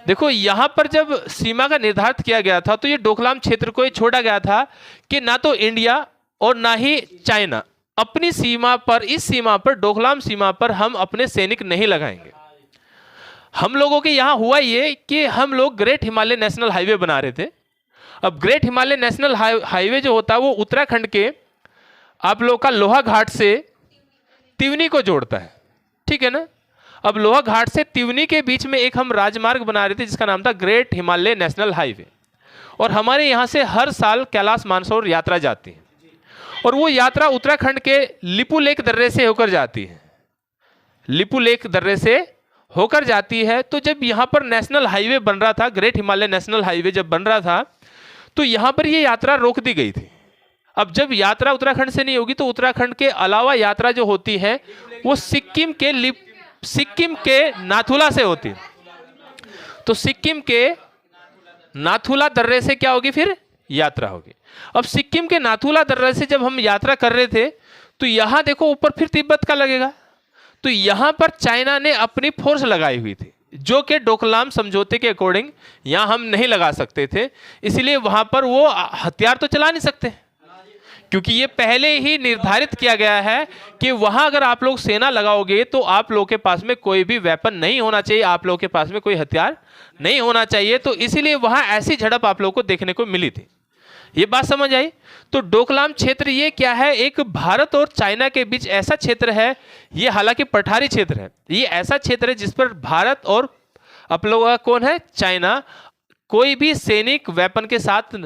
देखो यहां पर जब सीमा का निर्धारित किया गया था तो ये डोकलाम क्षेत्र को छोड़ा गया था कि ना तो इंडिया और ना ही चाइना अपनी सीमा पर, इस सीमा पर, डोकलाम सीमा पर हम अपने सैनिक नहीं लगाएंगे। हम लोगों के यहां हुआ ये कि हम लोग ग्रेट हिमालय नेशनल हाईवे बना रहे थे। अब ग्रेट हिमालय नेशनल हाईवे जो होता है वो उत्तराखंड के आप लोग का लोहा घाट से तिवनी को जोड़ता है, ठीक है ना। अब लोहा घाट से तिवनी के बीच में एक हम राजमार्ग बना रहे थे जिसका नाम था ग्रेट हिमालय नेशनल हाईवे। और हमारे यहाँ से हर साल कैलाश मानसरोवर यात्रा जाती है, और वो यात्रा उत्तराखंड के लिपुलेख दर्रे से होकर जाती है, लिपुलेख दर्रे से होकर जाती है। तो जब यहाँ पर नेशनल हाईवे बन रहा था, ग्रेट हिमालय नेशनल हाईवे जब बन रहा था, तो यहाँ पर ये यात्रा रोक दी गई थी। अब जब यात्रा उत्तराखंड से नहीं होगी तो उत्तराखंड के अलावा यात्रा जो होती है वो सिक्किम के नाथुला से होती है। तो सिक्किम के नाथुला दर्रे से क्या होगी? फिर यात्रा होगी। अब सिक्किम के नाथुला दर्रे से जब हम यात्रा कर रहे थे तो यहां देखो ऊपर फिर तिब्बत का लगेगा। तो यहां पर चाइना ने अपनी फोर्स लगाई हुई थी जो कि डोकलाम समझौते के अकॉर्डिंग यहां हम नहीं लगा सकते थे। इसलिए वहां पर वो हथियार तो चला नहीं सकते क्योंकि ये पहले ही निर्धारित किया गया है कि वहां अगर आप लोग सेना लगाओगे तो आप लोग के पास में कोई भी वेपन नहीं होना चाहिए, आप लोग के पास में कोई हथियार नहीं होना चाहिए। तो इसीलिए वहां ऐसी झड़प आप लोग को देखने को मिली थी। ये बात समझ आई? तो डोकलाम क्षेत्र ये क्या है? एक भारत और चाइना के बीच ऐसा क्षेत्र है, ये हालांकि पठारी क्षेत्र है, ये ऐसा क्षेत्र है जिस पर भारत और आप लोगों का कौन है? चाइना, कोई भी सैनिक वेपन के साथ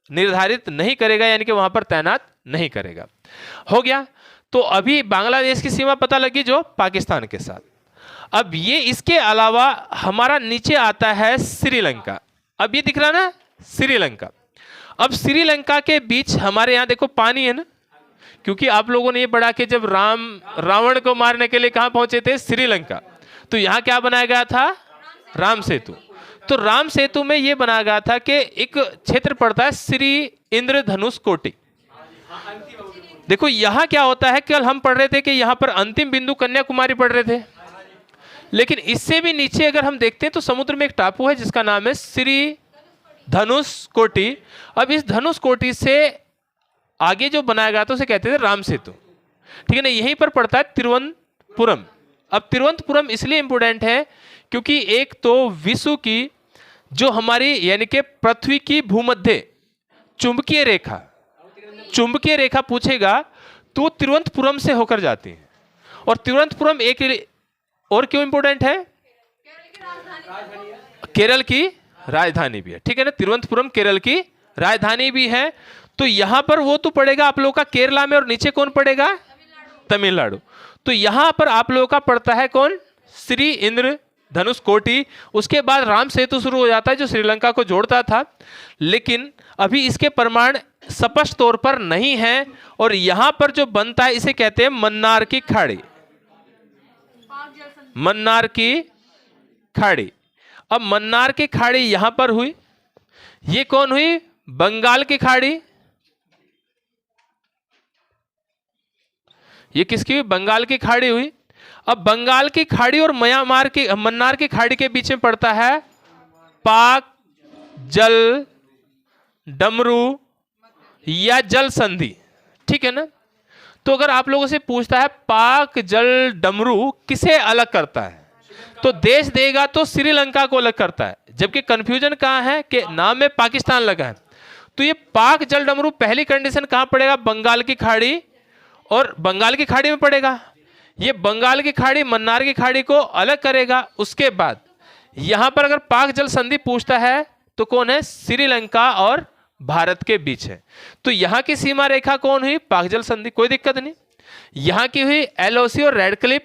निर्धारित नहीं करेगा, यानी कि वहां पर तैनात नहीं करेगा। हो गया। तो अभी बांग्लादेश की सीमा पता लगी जो पाकिस्तान के साथ। अब ये इसके अलावा हमारा नीचे आता है श्रीलंका। अब ये दिख रहा ना श्रीलंका। अब श्रीलंका के बीच हमारे यहाँ देखो पानी है ना, क्योंकि आप लोगों ने ये पढ़ा कि जब रावण को मारने के लिए कहाँ पहुंचे थे? श्रीलंका। तो यहाँ क्या बनाया गया था? राम सेतु। तो राम सेतु में ये बनाया गया था कि एक क्षेत्र पड़ता है श्री इंद्रधनुष कोटि। देखो यहाँ क्या होता है, कल हम पढ़ रहे थे कि यहाँ पर अंतिम बिंदु कन्याकुमारी पढ़ रहे थे, लेकिन इससे भी नीचे अगर हम देखते हैं तो समुद्र में एक टापू है जिसका नाम है श्री धनुष कोटि। अब इस धनुष कोटि से आगे जो बनाया गया था उसे कहते थे राम सेतु, ठीक है ना। यहीं पर पड़ता है तिरुवनंतपुरम। अब तिरुवनंतपुरम इसलिए इंपोर्टेंट है क्योंकि एक तो विश्व की जो हमारी यानी कि पृथ्वी की भूमध्य चुंबकीय रेखा पूछेगा तो तिरुवनंतपुरम से होकर जाती है। और तिरुवनंतपुरम एक और क्यों इंपोर्टेंट है? केरल की राजधानी भी है, ठीक है ना। तिरुवनंतपुरम केरल की राजधानी भी है। तो यहां पर वो तो पड़ेगा आप लोगों का केरला में, और नीचे कौन पड़ेगा? तमिलनाडु। तो यहां पर आप लोगों का पड़ता है कौन? श्री इंद्र धनुष कोटि। उसके बाद राम सेतु शुरू हो जाता है जो श्रीलंका को जोड़ता था, लेकिन अभी इसके प्रमाण स्पष्ट तौर पर नहीं है। और यहां पर जो बनता है इसे कहते हैं मन्नार की खाड़ी। मन्नार की खाड़ी। अब मन्नार की खाड़ी यहां पर हुई, ये कौन हुई? बंगाल की खाड़ी। ये किसकी हुई? बंगाल की खाड़ी हुई। अब बंगाल की खाड़ी और म्यांमार की मन्नार की खाड़ी के बीच में पड़ता है पाक जल डमरू या जल संधि, ठीक है ना। तो अगर आप लोगों से पूछता है पाक जल डमरू किसे अलग करता है, तो देश देगा तो श्रीलंका को अलग करता है, जबकि कंफ्यूजन कहां है कि नाम में पाकिस्तान लगा है। तो ये पाक जल डमरू पहली कंडीशन कहां पड़ेगा? बंगाल की खाड़ी, और बंगाल की खाड़ी में पड़ेगा। ये बंगाल की खाड़ी मन्नार की खाड़ी को अलग करेगा। उसके बाद यहां पर अगर पाक जल संधि पूछता है तो कौन है? श्रीलंका और भारत के बीच है। तो यहां की सीमा रेखा कौन हुई? पाक जल संधि, कोई दिक्कत नहीं। यहां की हुई एलओसी और रेड क्लिफ।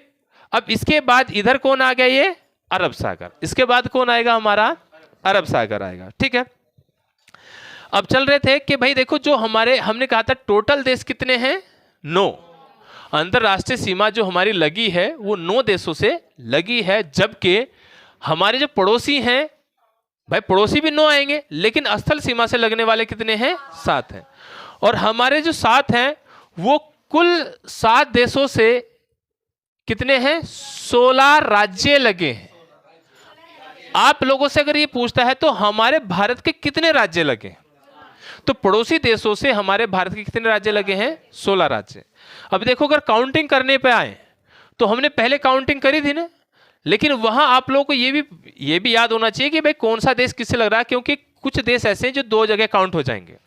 अब इसके बाद इधर कौन आ गया? ये अरब सागर। इसके बाद कौन आएगा? हमारा अरब सागर आएगा, ठीक है। अब चल रहे थे कि भाई देखो जो हमने कहा था टोटल देश कितने हैं? 9। अंतरराष्ट्रीय सीमा जो हमारी लगी है वो 9 देशों से लगी है, जबकि हमारे जो पड़ोसी हैं, भाई पड़ोसी भी 9 आएंगे, लेकिन स्थल सीमा से लगने वाले कितने हैं? 7 हैं। और हमारे जो 7 हैं वो कुल 7 देशों से कितने हैं? 16 राज्य लगे हैं। आप लोगों से अगर ये पूछता है तो हमारे भारत के कितने राज्य लगे हैं, तो पड़ोसी देशों से हमारे भारत के कितने राज्य लगे हैं? 16 राज्य। अब देखो अगर काउंटिंग करने पे आए तो हमने पहले काउंटिंग करी थी ना, लेकिन वहां आप लोगों को ये भी याद होना चाहिए कि भाई कौन सा देश किससे लग रहा है, क्योंकि कुछ देश ऐसे हैं जो 2 जगह काउंट हो जाएंगे,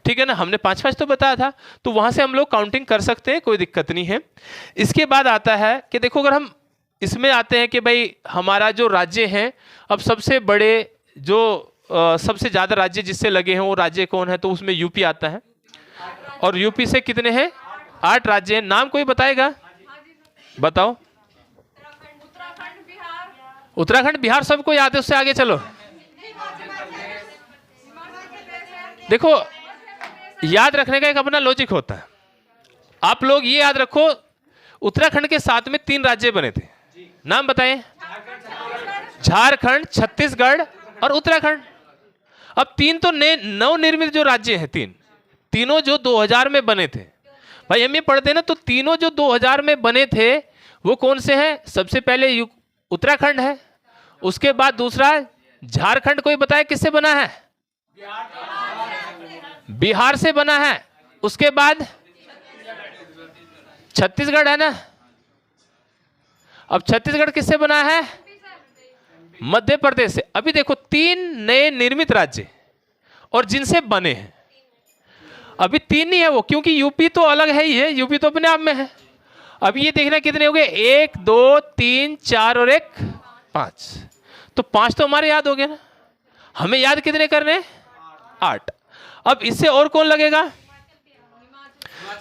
ठीक है ना। हमने 5-5 तो बताया था, तो वहां से हम लोग काउंटिंग कर सकते हैं, कोई दिक्कत नहीं है। इसके बाद आता है कि देखो अगर हम इसमें आते हैं कि भाई हमारा जो राज्य है, अब सबसे बड़े जो सबसे ज्यादा राज्य जिससे लगे हैं वो राज्य कौन है? तो उसमें यूपी आता है। और यूपी से कितने हैं? 8 राज्य हैं। नाम कोई बताएगा? बताओ। उत्तराखंड बिहार सबको याद है, उससे आगे चलो। देखो याद रखने का एक अपना लॉजिक होता है। आप लोग ये याद रखो, उत्तराखंड के साथ में 3 राज्य बने थे। नाम बताएं। झारखंड, छत्तीसगढ़ और उत्तराखंड। अब 3 तो नवनिर्मित जो राज्य हैं, तीनों जो 2000 में बने थे। भाई हम ये पढ़ते हैं ना, तो तीनों जो 2000 में बने थे वो कौन से हैं? सबसे पहले उत्तराखंड है, उसके बाद दूसरा झारखंड। कोई बताए किससे बना है? बिहार से बना है। उसके बाद छत्तीसगढ़ है ना। अब छत्तीसगढ़ किससे बना है? मध्य प्रदेश से। अभी देखो 3 नए निर्मित राज्य और जिनसे बने हैं, अभी 3 नहीं है वो, क्योंकि यूपी तो अलग है ही है, यूपी तो अपने आप में है। अब ये देखना कितने हो गए, 1 2 3 4 और 1 5। तो 5 तो हमारे याद हो गए ना। हमें याद कितने करने? 8। अब इससे और कौन लगेगा?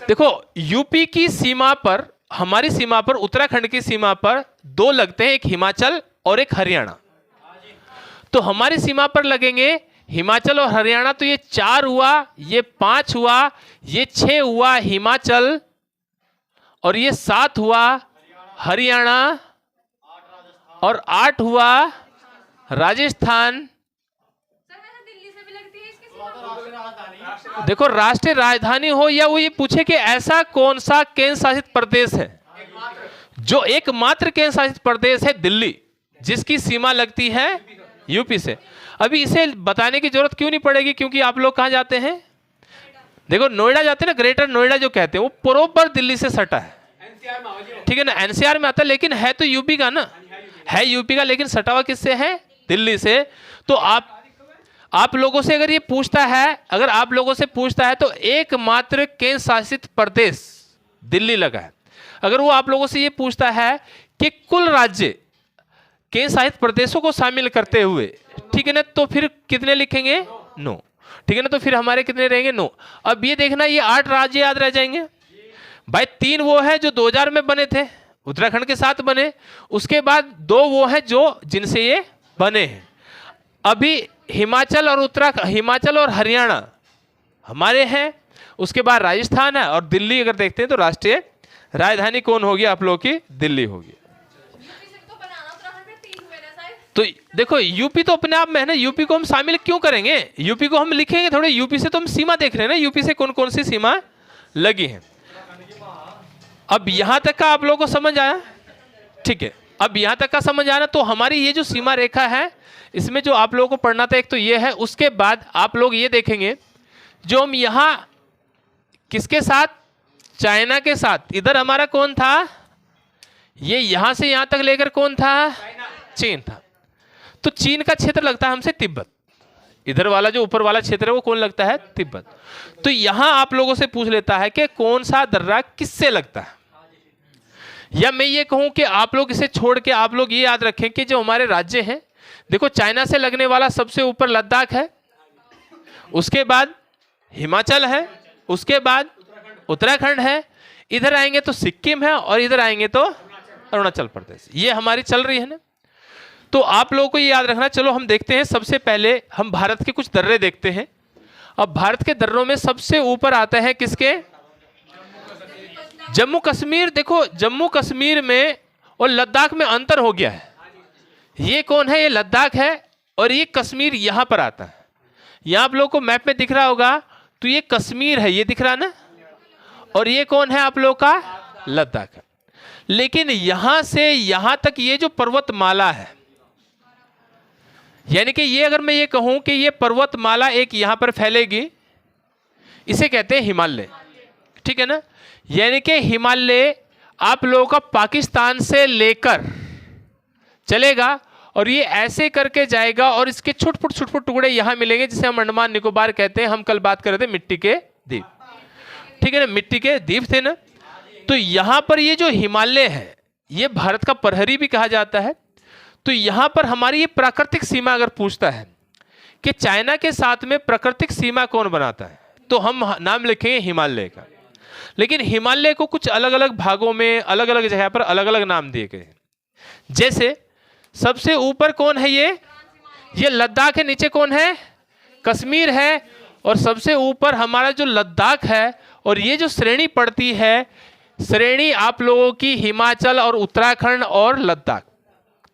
देखो यूपी की सीमा पर, हमारी सीमा पर, उत्तराखंड की सीमा पर 2 लगते हैं, एक हिमाचल और एक हरियाणा। तो हमारी सीमा पर लगेंगे हिमाचल और हरियाणा। तो ये 4 हुआ, ये 5 हुआ, ये 6 हुआ हिमाचल, और ये 7 हुआ हरियाणा, और 8 हुआ राजस्थान। देखो राष्ट्रीय राजधानी हो या वो ये पूछे कि ऐसा कौन सा केंद्र शासित प्रदेश है, जो एकमात्र केंद्र शासित प्रदेश है दिल्ली, जिसकी सीमा लगती है यूपी से। अभी इसे बताने की जरूरत क्यों नहीं पड़ेगी, क्योंकि आप लोग कहां जाते हैं? देखो नोएडा जाते हैं ना, ग्रेटर नोएडा जो कहते हैं, वो प्रॉपर दिल्ली से सटा है, ठीक है ना, एनसीआर में आता है, लेकिन है तो यूपी का ना, है यूपी का, लेकिन सटा हुआ किससे है? दिल्ली से। तो आप लोगों से अगर ये पूछता है, अगर आप लोगों से पूछता है तो एकमात्र केंद्र शासित प्रदेश दिल्ली लगा है। अगर वो आप लोगों से ये पूछता है कि कुल राज्य केंद्र शासित प्रदेशों को शामिल करते हुए, ठीक है ना, तो फिर कितने लिखेंगे? 9, ठीक है ना। तो फिर हमारे कितने रहेंगे? 9। अब ये देखना, ये 8 राज्य याद रह जाएंगे भाई। 3 वो है जो 2000 में बने थे, उत्तराखंड के साथ बने। उसके बाद 2 वो है जो जिनसे ये बने हैं। अभी हिमाचल और हरियाणा हमारे हैं। उसके बाद राजस्थान है, और दिल्ली अगर देखते हैं तो राष्ट्रीय राजधानी कौन होगी आप लोगों की? दिल्ली होगी। तो देखो यूपी तो अपने आप में है ना, यूपी को हम शामिल क्यों करेंगे? यूपी को हम लिखेंगे थोड़े, यूपी से तो हम सीमा देख रहे हैं ना, यूपी से कौन कौन सी सीमा लगी है। अब यहां तक का आप लोगों को समझ आया? ठीक है, अब यहां तक का समझ आना। तो हमारी ये जो सीमा रेखा है, इसमें जो आप लोगों को पढ़ना था एक तो ये है। उसके बाद आप लोग ये देखेंगे, जो हम यहां किसके साथ? चाइना के साथ। इधर हमारा कौन था? ये यहां से यहां तक लेकर कौन था? चीन था। तो चीन का क्षेत्र लगता है हमसे तिब्बत। इधर वाला जो ऊपर वाला क्षेत्र है वो कौन लगता है? तिब्बत। तो यहां आप लोगों से पूछ लेता है कि कौन सा दर्रा किससे लगता है। या मैं ये कहूं कि आप लोग इसे छोड़ के आप लोग ये याद रखें कि जो हमारे राज्य हैं, देखो चाइना से लगने वाला सबसे ऊपर लद्दाख है, उसके बाद हिमाचल है, उसके बाद उत्तराखंड है, इधर आएंगे तो सिक्किम है, और इधर आएंगे तो अरुणाचल प्रदेश। ये हमारी चल रही है ना। तो आप लोगों को ये याद रखना। चलो हम देखते हैं, सबसे पहले हम भारत के कुछ दर्रे देखते हैं। अब भारत के दर्रों में सबसे ऊपर आता है किसके? जम्मू कश्मीर। देखो जम्मू कश्मीर में और लद्दाख में अंतर हो गया है। ये कौन है? ये लद्दाख है, और ये कश्मीर यहां पर आता है। यहां आप लोगों को मैप में दिख रहा होगा, तो ये कश्मीर है, ये दिख रहा ना, और ये कौन है आप लोगों का? लद्दाख है। लेकिन यहां से यहां तक ये जो पर्वतमाला है, यानी कि ये अगर मैं ये कहूं कि ये पर्वतमाला एक यहां पर फैलेगी, इसे कहते हैं हिमालय, ठीक है ना। यानी कि हिमालय आप लोगों का पाकिस्तान से लेकर चलेगा, और ये ऐसे करके जाएगा, और इसके छुट-फुट टुकड़े यहां मिलेंगे, जिसे हम अंडमान निकोबार कहते हैं। हम कल बात कर रहे थे मिट्टी के द्वीप, ठीक है ना, मिट्टी के द्वीप थे ना। तो यहां पर ये जो हिमालय है, ये भारत का प्रहरी भी कहा जाता है। तो यहां पर हमारी ये प्राकृतिक सीमा अगर पूछता है कि चाइना के साथ में प्राकृतिक सीमा कौन बनाता है, तो हम नाम लिखेंगे हिमालय का। लेकिन हिमालय को कुछ अलग अलग भागों में, अलग अलग जगह पर अलग अलग नाम दिए गए हैं। जैसे सबसे ऊपर कौन है? ये लद्दाख है। नीचे कौन है? कश्मीर है। और सबसे ऊपर हमारा जो लद्दाख है, और ये जो श्रेणी पड़ती है, श्रेणी आप लोगों की हिमाचल और उत्तराखंड और लद्दाख,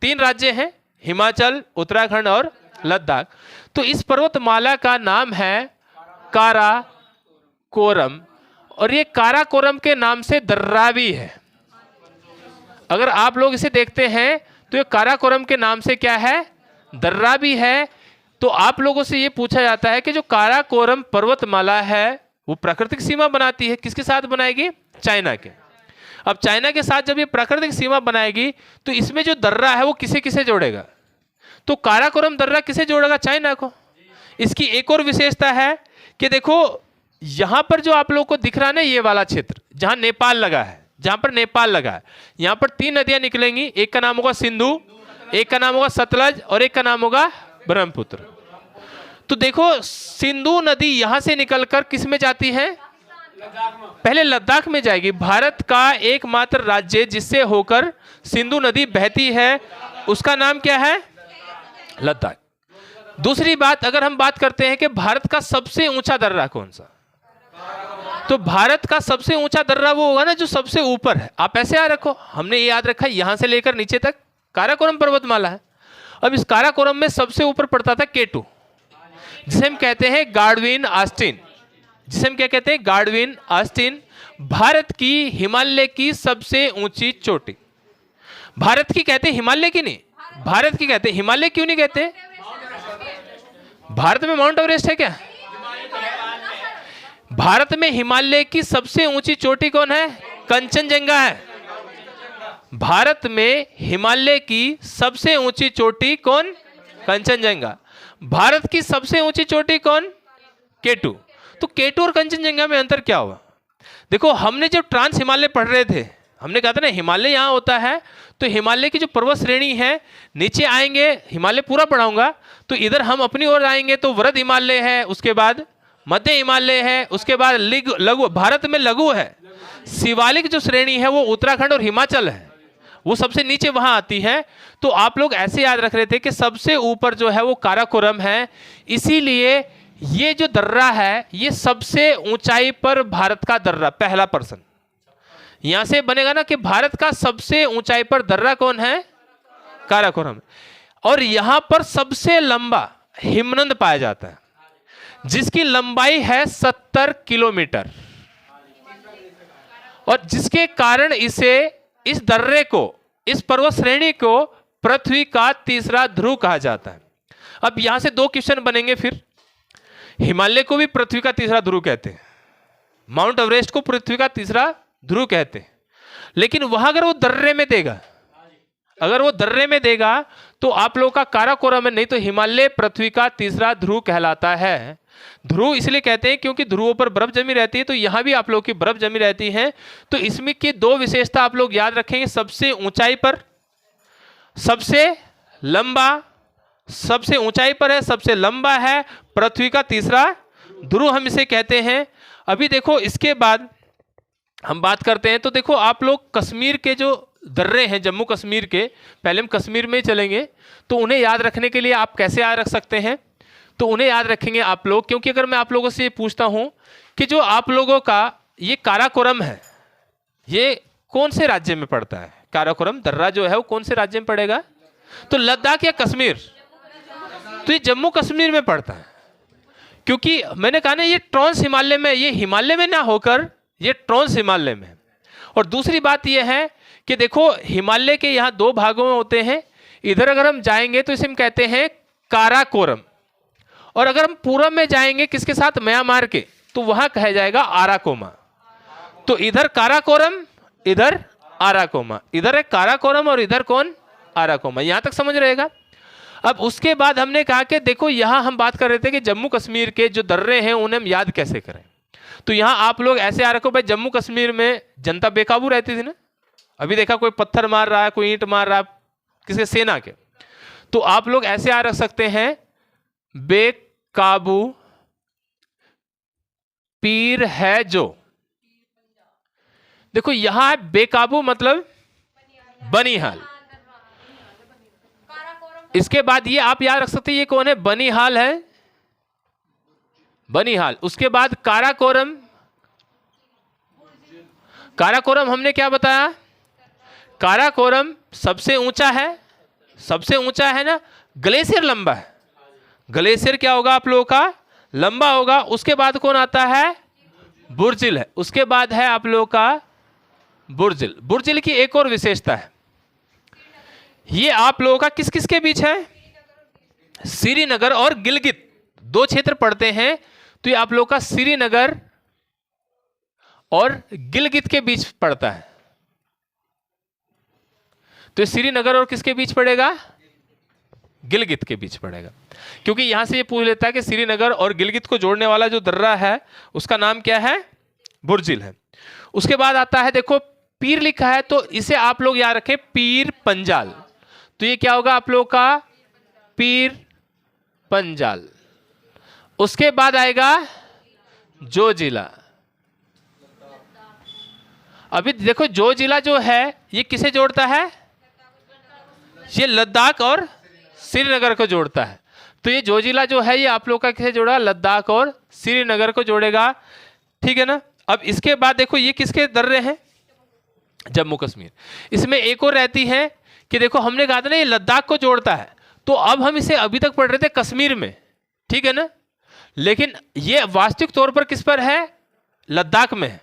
3 राज्य हैं, हिमाचल, उत्तराखंड और लद्दाख। तो इस पर्वतमाला का नाम है काराकोरम, और ये काराकोरम के नाम से दर्रा भी है। अगर आप लोग इसे देखते हैं तो ये काराकोरम के नाम से क्या है? दर्रा भी है। तो आप लोगों से ये पूछा जाता है कि जो काराकोरम पर्वतमाला है वो प्राकृतिक सीमा बनाती है, किसके साथ बनाएगी? चाइना के। अब चाइना के साथ जब ये प्राकृतिक सीमा बनाएगी तो इसमें जो दर्रा है वो किसे किसे जोड़ेगा? तो काराकोरम दर्रा किसे जोड़ेगा? चाइना को। इसकी एक और विशेषता है कि देखो यहां पर जो आप लोगों को दिख रहा है ना, ये वाला क्षेत्र जहां नेपाल लगा है, जहां पर नेपाल लगा है, यहां पर 3 नदियां निकलेंगी। एक का नाम होगा सिंधु, एक का नाम होगा सतलज और एक का नाम होगा ब्रह्मपुत्र। तो देखो सिंधु नदी यहां से निकलकर किस में जाती है? पहले लद्दाख में जाएगी। भारत का एकमात्र राज्य जिससे होकर सिंधु नदी बहती है उसका नाम क्या है? लद्दाख। दूसरी बात, अगर हम बात करते हैं कि भारत का सबसे ऊंचा दर्रा कौन सा, तो भारत का सबसे ऊंचा दर्रा वो होगा ना जो सबसे ऊपर है। आप ऐसे याद रखो, हमने ये याद रखा यहां से लेकर नीचे तक काराकोरम पर्वतमाला है। अब इस काराकोरम में सबसे ऊपर पड़ता था K2, जिसे हम कहते हैं गार्डविन आस्टीन, जिसे हम क्या कहते हैं? Godwin Austin. भारत की हिमालय की सबसे ऊंची चोटी। भारत की कहते हैं, हिमालय की नहीं, भारत की कहते हैं। हिमालय क्यों नहीं कहते? भारत में माउंट एवरेस्ट है क्या? भारत में हिमालय की सबसे ऊंची चोटी कौन है? कंचनजंगा है। भारत में हिमालय की सबसे ऊंची चोटी कौन? कंचनजंगा। भारत की सबसे ऊंची चोटी कौन? K2। तो K2 और कंचनजंगा में अंतर क्या हुआ? देखो हमने जब ट्रांस हिमालय पढ़ रहे थे, हमने कहा था ना हिमालय यहां होता है, तो हिमालय की जो पर्वत श्रेणी है नीचे आएंगे, हिमालय पूरा पढ़ाऊंगा, तो इधर हम अपनी ओर आएंगे तो वृहद हिमालय है, उसके बाद मध्य हिमालय है, उसके बाद लघु, भारत में लघु है। शिवालिक जो श्रेणी है वो उत्तराखंड और हिमाचल है, वो सबसे नीचे वहां आती है। तो आप लोग ऐसे याद रख रहे थे कि सबसे ऊपर जो है वो काराकोरम है, इसीलिए ये जो दर्रा है ये सबसे ऊंचाई पर भारत का दर्रा, पहला पर्सन यहां से बनेगा ना कि भारत का सबसे ऊंचाई पर दर्रा कौन है? काराकोरम। और यहां पर सबसे लंबा हिमनद पाया जाता है, जिसकी लंबाई है 70 किलोमीटर, और जिसके कारण इसे, इस दर्रे को, इस पर्वत श्रेणी को पृथ्वी का तीसरा ध्रुव कहा जाता है। अब यहां से 2 क्वेश्चन बनेंगे फिर। हिमालय को भी पृथ्वी का तीसरा ध्रुव कहते हैं, माउंट एवरेस्ट को पृथ्वी का तीसरा ध्रुव कहते हैं, लेकिन वहां अगर वो दर्रे में देगा, अगर वो दर्रे में देगा तो आप लोगों का काराकोरम है, नहीं तो हिमालय पृथ्वी का तीसरा ध्रुव कहलाता है। ध्रुव इसलिए कहते हैं क्योंकि ध्रुवों पर बर्फ जमी रहती है, तो यहां भी आप लोगों की बर्फ जमी रहती है। तो इसमें की 2 विशेषता आप लोग याद रखेंगे, सबसे ऊंचाई पर, सबसे लंबा, सबसे ऊंचाई पर है, सबसे लंबा है, पृथ्वी का तीसरा ध्रुव हम इसे कहते हैं। अभी देखो इसके बाद हम बात करते हैं, तो देखो आप लोग कश्मीर के जो दर्रे हैं, जम्मू कश्मीर के, पहले हम कश्मीर में ही चलेंगे, तो उन्हें याद रखने के लिए आप कैसे याद रख सकते हैं? तो उन्हें याद रखेंगे आप लोग, क्योंकि अगर मैं आप लोगों से ये पूछता हूं कि जो आप लोगों का ये काराकोरम है, ये कौन से राज्य में पड़ता है? काराकोरम दर्रा जो है वो कौन से राज्य में पड़ेगा? तो लद्दाख या कश्मीर? तो ये जम्मू कश्मीर में पड़ता है, क्योंकि मैंने कहा ना ये ट्रांस हिमालय में, ये हिमालय में ना होकर ये ट्रांस हिमालय में। और दूसरी बात ये है कि देखो हिमालय के यहाँ 2 भागों में होते हैं। इधर अगर हम जाएंगे तो इसे हम कहते हैं काराकोरम, और अगर हम पूरब में जाएंगे किसके साथ? म्यांमार के, तो वहां कहा जाएगा आराकोमा। तो इधर काराकोरम, इधर आराकोमा, इधर है काराकोरम और इधर कौन? आराकोमा। यहां तक समझ रहेगा। अब उसके बाद हमने कहा कि देखो यहां हम बात कर रहे थे कि जम्मू कश्मीर के जो दर्रे हैं उन्हें हम याद कैसे करें। तो यहां आप लोग ऐसे याद रखो भाई, जम्मू कश्मीर में जनता बेकाबू रहती थी ना, अभी देखा कोई पत्थर मार रहा है, कोई ईंट मार रहा है किसी सेना के, तो आप लोग ऐसे याद रख सकते हैं, बेकाबू पीर है जो। देखो यहां बेकाबू मतलब बनिहाल। इसके बाद ये आप याद रख सकते हैं, ये कौन है? बनिहाल है, बनिहाल। उसके बाद काराकोरम, काराकोरम हमने क्या बताया? काराकोरम सबसे ऊंचा है, सबसे ऊंचा है ना। ग्लेशियर लंबा है, ग्लेशियर क्या होगा आप लोगों का? लंबा होगा। उसके बाद कौन आता है? बुर्जिल है। उसके बाद है आप लोगों का बुर्जिल। बुर्जिल की एक और विशेषता है, ये आप लोगों का किस किस के बीच है? श्रीनगर और गिलगित 2 क्षेत्र पड़ते हैं, तो ये आप लोगों का श्रीनगर और गिलगित के बीच पड़ता है। तो श्रीनगर और किसके बीच पड़ेगा? गिलगित के बीच पड़ेगा, क्योंकि यहां से ये पूछ लेता है कि श्रीनगर और गिलगित को जोड़ने वाला जो दर्रा है उसका नाम क्या है? बुर्जिल है। उसके बाद आता है, देखो पीर लिखा है तो इसे आप लोग याद रखें पीर पंजाल। तो ये क्या होगा आप लोग का? पीर पंजाल। उसके बाद आएगा जोजिला। अभी देखो जोजिला जो है ये किसे जोड़ता है? ये लद्दाख और श्रीनगर को जोड़ता है। तो ये जोजिला जो है ये आप लोग का किसे जोड़ा? लद्दाख और श्रीनगर को जोड़ेगा, ठीक है ना। अब इसके बाद देखो ये किसके दर्रे हैं? जम्मू कश्मीर। इसमें एक और रहती है कि देखो हमने कहा था ना ये लद्दाख को जोड़ता है, तो अब हम इसे अभी तक पढ़ रहे थे कश्मीर में, ठीक है ना, लेकिन ये वास्तविक तौर पर किस पर है? लद्दाख में है।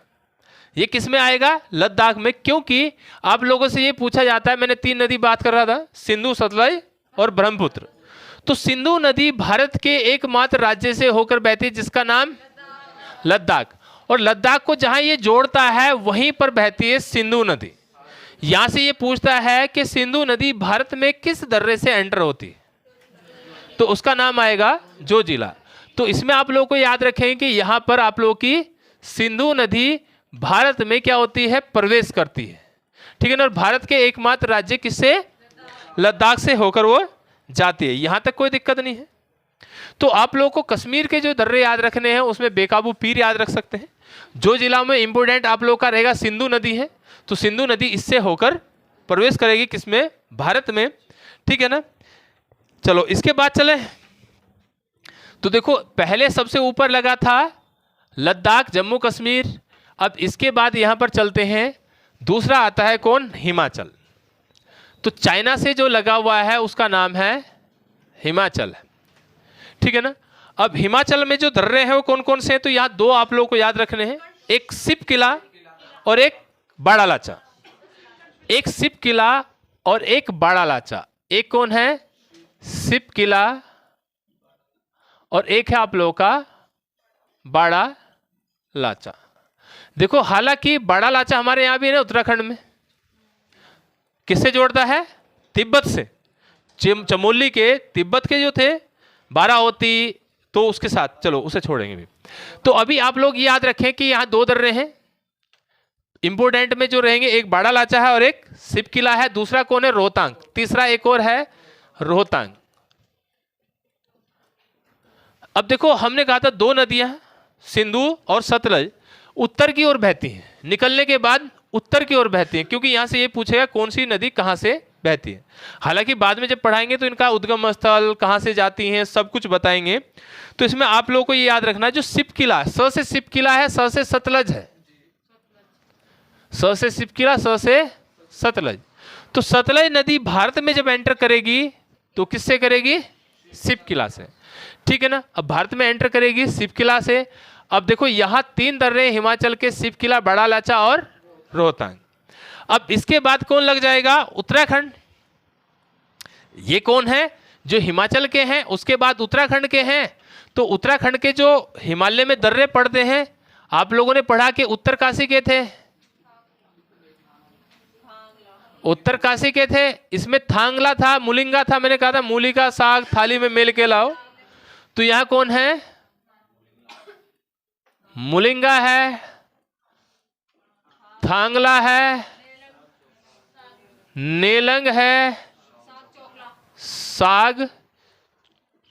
ये किस में आएगा? लद्दाख में, क्योंकि आप लोगों से ये पूछा जाता है, मैंने 3 नदी बात कर रहा था, सिंधु, सतलज और ब्रह्मपुत्र। तो सिंधु नदी भारत के एकमात्र राज्य से होकर बहती है जिसका नाम लद्दाख, और लद्दाख को जहां ये जोड़ता है वहीं पर बहती है सिंधु नदी। यहां से ये पूछता है कि सिंधु नदी भारत में किस दर्रे से एंटर होती है, तो उसका नाम आएगा जोजिला। तो इसमें आप लोगों को याद रखें कि यहां पर आप लोगों की सिंधु नदी भारत में क्या होती है? प्रवेश करती है, ठीक है ना। और भारत के एकमात्र राज्य किससे? लद्दाख से होकर वो जाती है। यहां तक कोई दिक्कत नहीं है। तो आप लोगों को कश्मीर के जो दर्रे याद रखने हैं उसमें बेकाबू पीर याद रख सकते हैं। जो जिला में इंपोर्टेंट आप लोगों का रहेगा सिंधु नदी है, तो सिंधु नदी इससे होकर प्रवेश करेगी किसमें? भारत में, ठीक है ना। चलो इसके बाद चले, तो देखो पहले सबसे ऊपर लगा था लद्दाख, जम्मू कश्मीर। अब इसके बाद यहां पर चलते हैं, दूसरा आता है कौन? हिमाचल। तो चाइना से जो लगा हुआ है उसका नाम है हिमाचल, ठीक है ना। अब हिमाचल में जो दर्रे हैं वो कौन कौन से हैं? तो यहां 2 आप लोगों को याद रखने हैं, एक सिप किला और एक बाड़ा लाचा। एक सिप किला और एक बाड़ा लाचा। एक कौन है? सिप किला, और एक है आप लोगों का बाड़ा लाचा। देखो हालांकि बाड़ा लाचा हमारे यहां भी है ना, उत्तराखंड में। किससे जोड़ता है? तिब्बत से। चमोली के तिब्बत के जो थे बारावती, तो उसके साथ, चलो उसे छोड़ेंगे भी। तो अभी आप लोग याद रखें कि यहां 2 दर्रे हैं इंपोर्टेंट में जो रहेंगे, एक बाड़ा लाचा है और एक सिप किला है। दूसरा कौन है? रोहतांग। तीसरा एक और है रोहतांग। अब देखो हमने कहा था 2 नदियां सिंधु और सतलज उत्तर की ओर बहती हैं, निकलने के बाद उत्तर की ओर बहती हैं, क्योंकि यहां से ये पूछेगा कौन सी नदी कहां से बहती है। हालांकि बाद में जब पढ़ाएंगे तो इनका उद्गम स्थल कहां से जाती हैं सब कुछ बताएंगे। तो इसमें आप लोगों को ये याद रखना है जो सिप किला, स से सिप किला है, स से सतलज है, स से सिप किला, स से सतलज। तो सतलज नदी भारत में जब एंटर करेगी तो किससे करेगी? सिप किला से, ठीक है ना। अब भारत में एंटर करेगी सिप किला से। अब देखो यहां 3 दर्रे हिमाचल के, सिप किला, बड़ा लाचा और रोहतांग। अब इसके बाद कौन लग जाएगा? उत्तराखंड। ये कौन है? जो हिमाचल के हैं, उसके बाद उत्तराखंड के हैं। तो उत्तराखंड के जो हिमालय में दर्रे पड़ते हैं, आप लोगों ने पढ़ा कि उत्तरकाशी के थे, उत्तरकाशी के थे। इसमें थांगला था, मुलिंगा था, मैंने कहा था मूली का साग थाली में मेल के लाओ। तो यहां कौन है? मुलिंगा है, थांगला है, नेलंग है, साग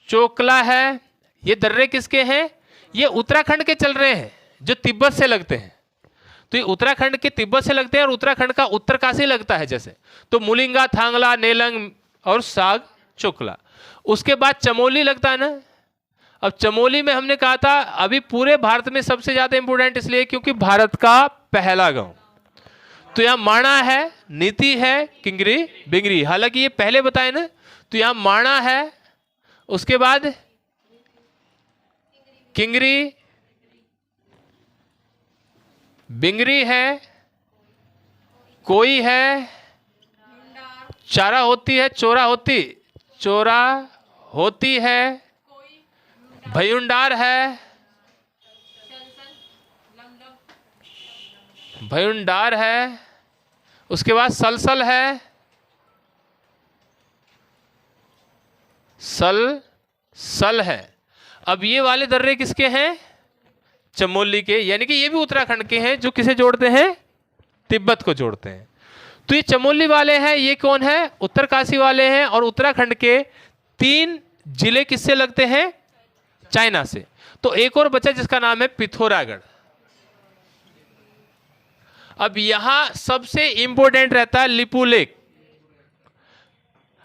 चोकला है। ये दर्रे किसके हैं? ये उत्तराखंड के चल रहे हैं जो तिब्बत से लगते हैं। तो ये उत्तराखंड के तिब्बत से लगते हैं और उत्तराखंड का उत्तरकाशी लगता है जैसे। तो मुलिंगा, थांगला, नेलंग और साग चोकला। उसके बाद चमोली लगता है ना। अब चमोली में हमने कहा था अभी पूरे भारत में सबसे ज्यादा इंपोर्टेंट इसलिए क्योंकि भारत का पहला गांव। तो यहां माणा है, नीति है, किंगरी, बिंगरी। हालांकि ये पहले बताए ना, तो यहां माणा है, उसके बाद किंगरी, बिंगरी है, कोई है, चारा होती है, चोरा होती है, भयुंडार है, भयुंडार है, उसके बाद सलसल है, सल है। अब ये वाले दर्रे किसके हैं? चमोली के, यानी कि ये भी उत्तराखंड के हैं, जो किसे जोड़ते हैं? तिब्बत को जोड़ते हैं। तो ये चमोली वाले हैं, ये कौन है? उत्तरकाशी वाले हैं। और उत्तराखंड के 3 जिले किससे लगते हैं? चाइना से। तो एक और बचा जिसका नाम है पिथौरागढ़। अब यहां सबसे इंपॉर्टेंट रहता है लिपू लेक,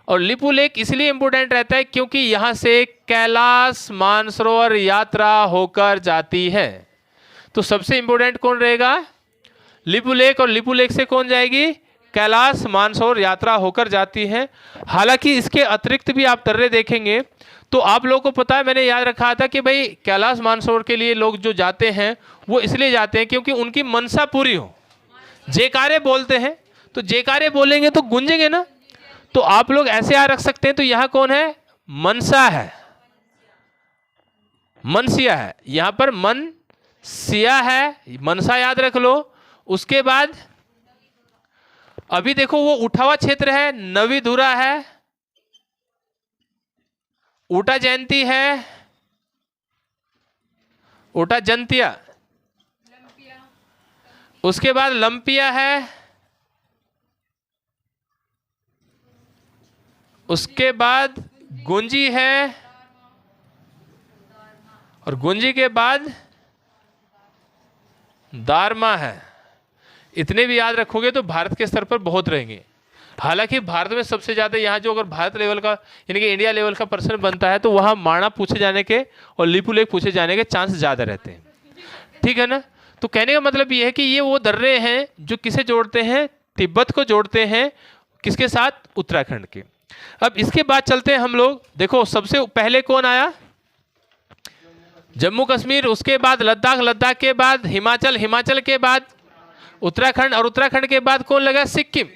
और लिपू लेक इसलिए इंपॉर्टेंट रहता है क्योंकि यहां से कैलाश मानसरोवर यात्रा होकर जाती है। तो सबसे इंपॉर्टेंट कौन रहेगा? लिपू लेक। और लिपू लेक से कौन जाएगी? कैलाश मानसरोवर यात्रा होकर जाती है। हालांकि इसके अतिरिक्त भी आप दर्रे देखेंगे तो आप लोगों को पता है, मैंने याद रखा था कि भाई कैलाश मानसरोवर के लिए लोग जो जाते हैं वो इसलिए जाते हैं क्योंकि उनकी मनसा पूरी हो। जयकारे बोलते हैं, तो जयकारे बोलेंगे तो गूंजेंगे ना। तो आप लोग ऐसे याद रख सकते हैं। तो यहां कौन है? मनसा है, मनसिया है। यहां पर मनसिया है, मनसा याद रख लो। उसके बाद अभी देखो वो उठा हुआ क्षेत्र है, नवीधुरा है, ऊटा जयंती है, ऊटा जंतिया, उसके बाद लंपिया है, उसके बाद गुंजी है, और गुंजी के बाद दारमा है। इतने भी याद रखोगे तो भारत के स्तर पर बहुत रहेंगे। हालांकि भारत में सबसे ज़्यादा यहाँ जो अगर भारत लेवल का यानी कि इंडिया लेवल का पर्सन बनता है तो वहाँ माणा पूछे जाने के और लिपू लेक पूछे जाने के चांस ज़्यादा रहते हैं। ठीक है ना। तो कहने का मतलब ये है कि ये वो दर्रे हैं जो किसे जोड़ते हैं? तिब्बत को जोड़ते हैं। किसके साथ? उत्तराखंड के। अब इसके बाद चलते हैं हम लोग। देखो सबसे पहले कौन आया? जम्मू कश्मीर, उसके बाद लद्दाख, लद्दाख के बाद हिमाचल, हिमाचल के बाद उत्तराखंड, और उत्तराखंड के बाद कौन लगा? सिक्किम।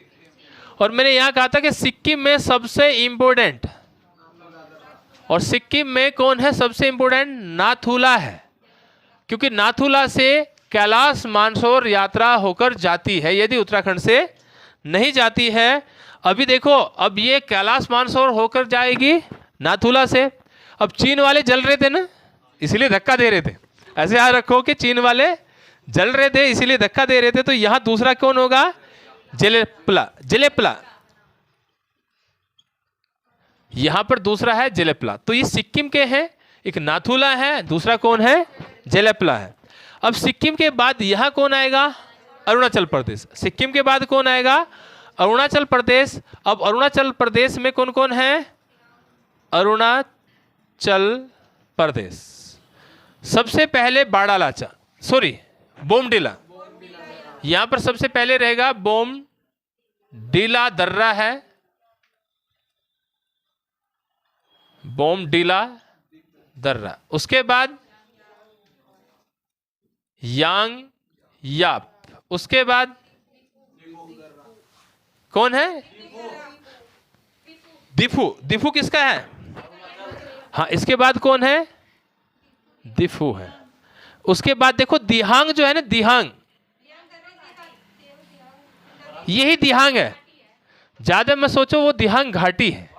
और मैंने यहाँ कहा था कि सिक्किम में सबसे इंपॉर्टेंट, और सिक्किम में कौन है सबसे इंपॉर्टेंट? नाथुला है, क्योंकि नाथुला से कैलाश मानसरोवर यात्रा होकर जाती है यदि उत्तराखंड से नहीं जाती है। अभी देखो, अब ये कैलाश मानसरोवर होकर जाएगी नाथुला से। अब चीन वाले जल रहे थे ना, इसीलिए धक्का दे रहे थे। ऐसे याद रखो कि चीन वाले जल रहे थे इसीलिए धक्का दे रहे थे। तो यहां दूसरा कौन होगा? जेलेपला, जेलेपला। यहां पर दूसरा है जेलेपला। तो ये सिक्किम के हैं, एक नाथुला है, दूसरा कौन है? जेलेपला है। अब सिक्किम के बाद यहां कौन आएगा? अरुणाचल प्रदेश। सिक्किम के बाद कौन आएगा? अरुणाचल प्रदेश। अब अरुणाचल प्रदेश में कौन कौन है? अरुणाचल प्रदेश सबसे पहले बाड़ालाचा, सॉरी बोमडिला। यहां पर सबसे पहले रहेगा बोमडिला दर्रा है, बोमडिला दर्रा। उसके बाद यांग याप। उसके बाद कौन है? दिफू। दिफू किसका है? हाँ, इसके बाद कौन है? दिफू है। उसके बाद देखो दिहांग जो है ना, दिहांग, यही दिहांग है। ज्यादा मत सोचो, वो दिहांग घाटी है।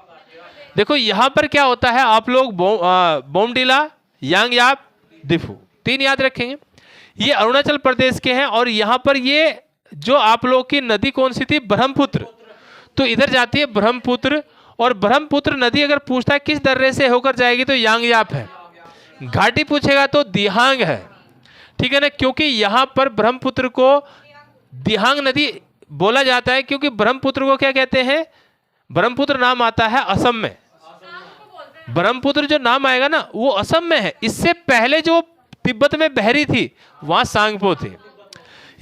देखो यहां पर क्या होता है, आप लोग बोमडिला, यांगयाप, दिफू 3 याद रखेंगे। ये अरुणाचल प्रदेश के हैं। और यहां पर ये जो आप लोग की नदी कौन सी थी? ब्रह्मपुत्र। तो इधर जाती है ब्रह्मपुत्र। और ब्रह्मपुत्र नदी अगर पूछता है किस दर्रे से होकर जाएगी तो यांगयाप है। घाटी पूछेगा तो दिहांग है। ठीक है ना, क्योंकि यहां पर ब्रह्मपुत्र को दिहांग नदी बोला जाता है क्योंकि ब्रह्मपुत्र को क्या कहते हैं? ब्रह्मपुत्र नाम आता है असम में। ब्रह्मपुत्र जो नाम आएगा ना वो असम में है। इससे पहले जो तिब्बत में बहरी थी वहां सांगपो थी,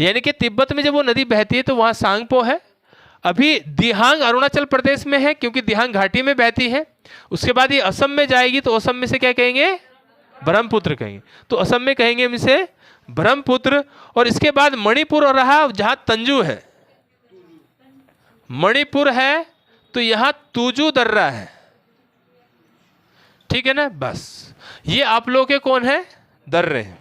यानी कि तिब्बत में जब वो नदी बहती है तो वहां सांगपो है। अभी दिहांग अरुणाचल प्रदेश में है क्योंकि दिहांग घाटी में बहती है। उसके बाद ये असम में जाएगी तो असम में से क्या कहेंगे? ब्रह्मपुत्र कहेंगे। तो असम में कहेंगे हम इसे ब्रह्मपुत्र। और इसके बाद मणिपुर और रहा जहां तंजू है, मणिपुर है तो यहां तुजू दर्रा है। ठीक है ना। बस ये आप लोग के कौन है? दर्रे हैं।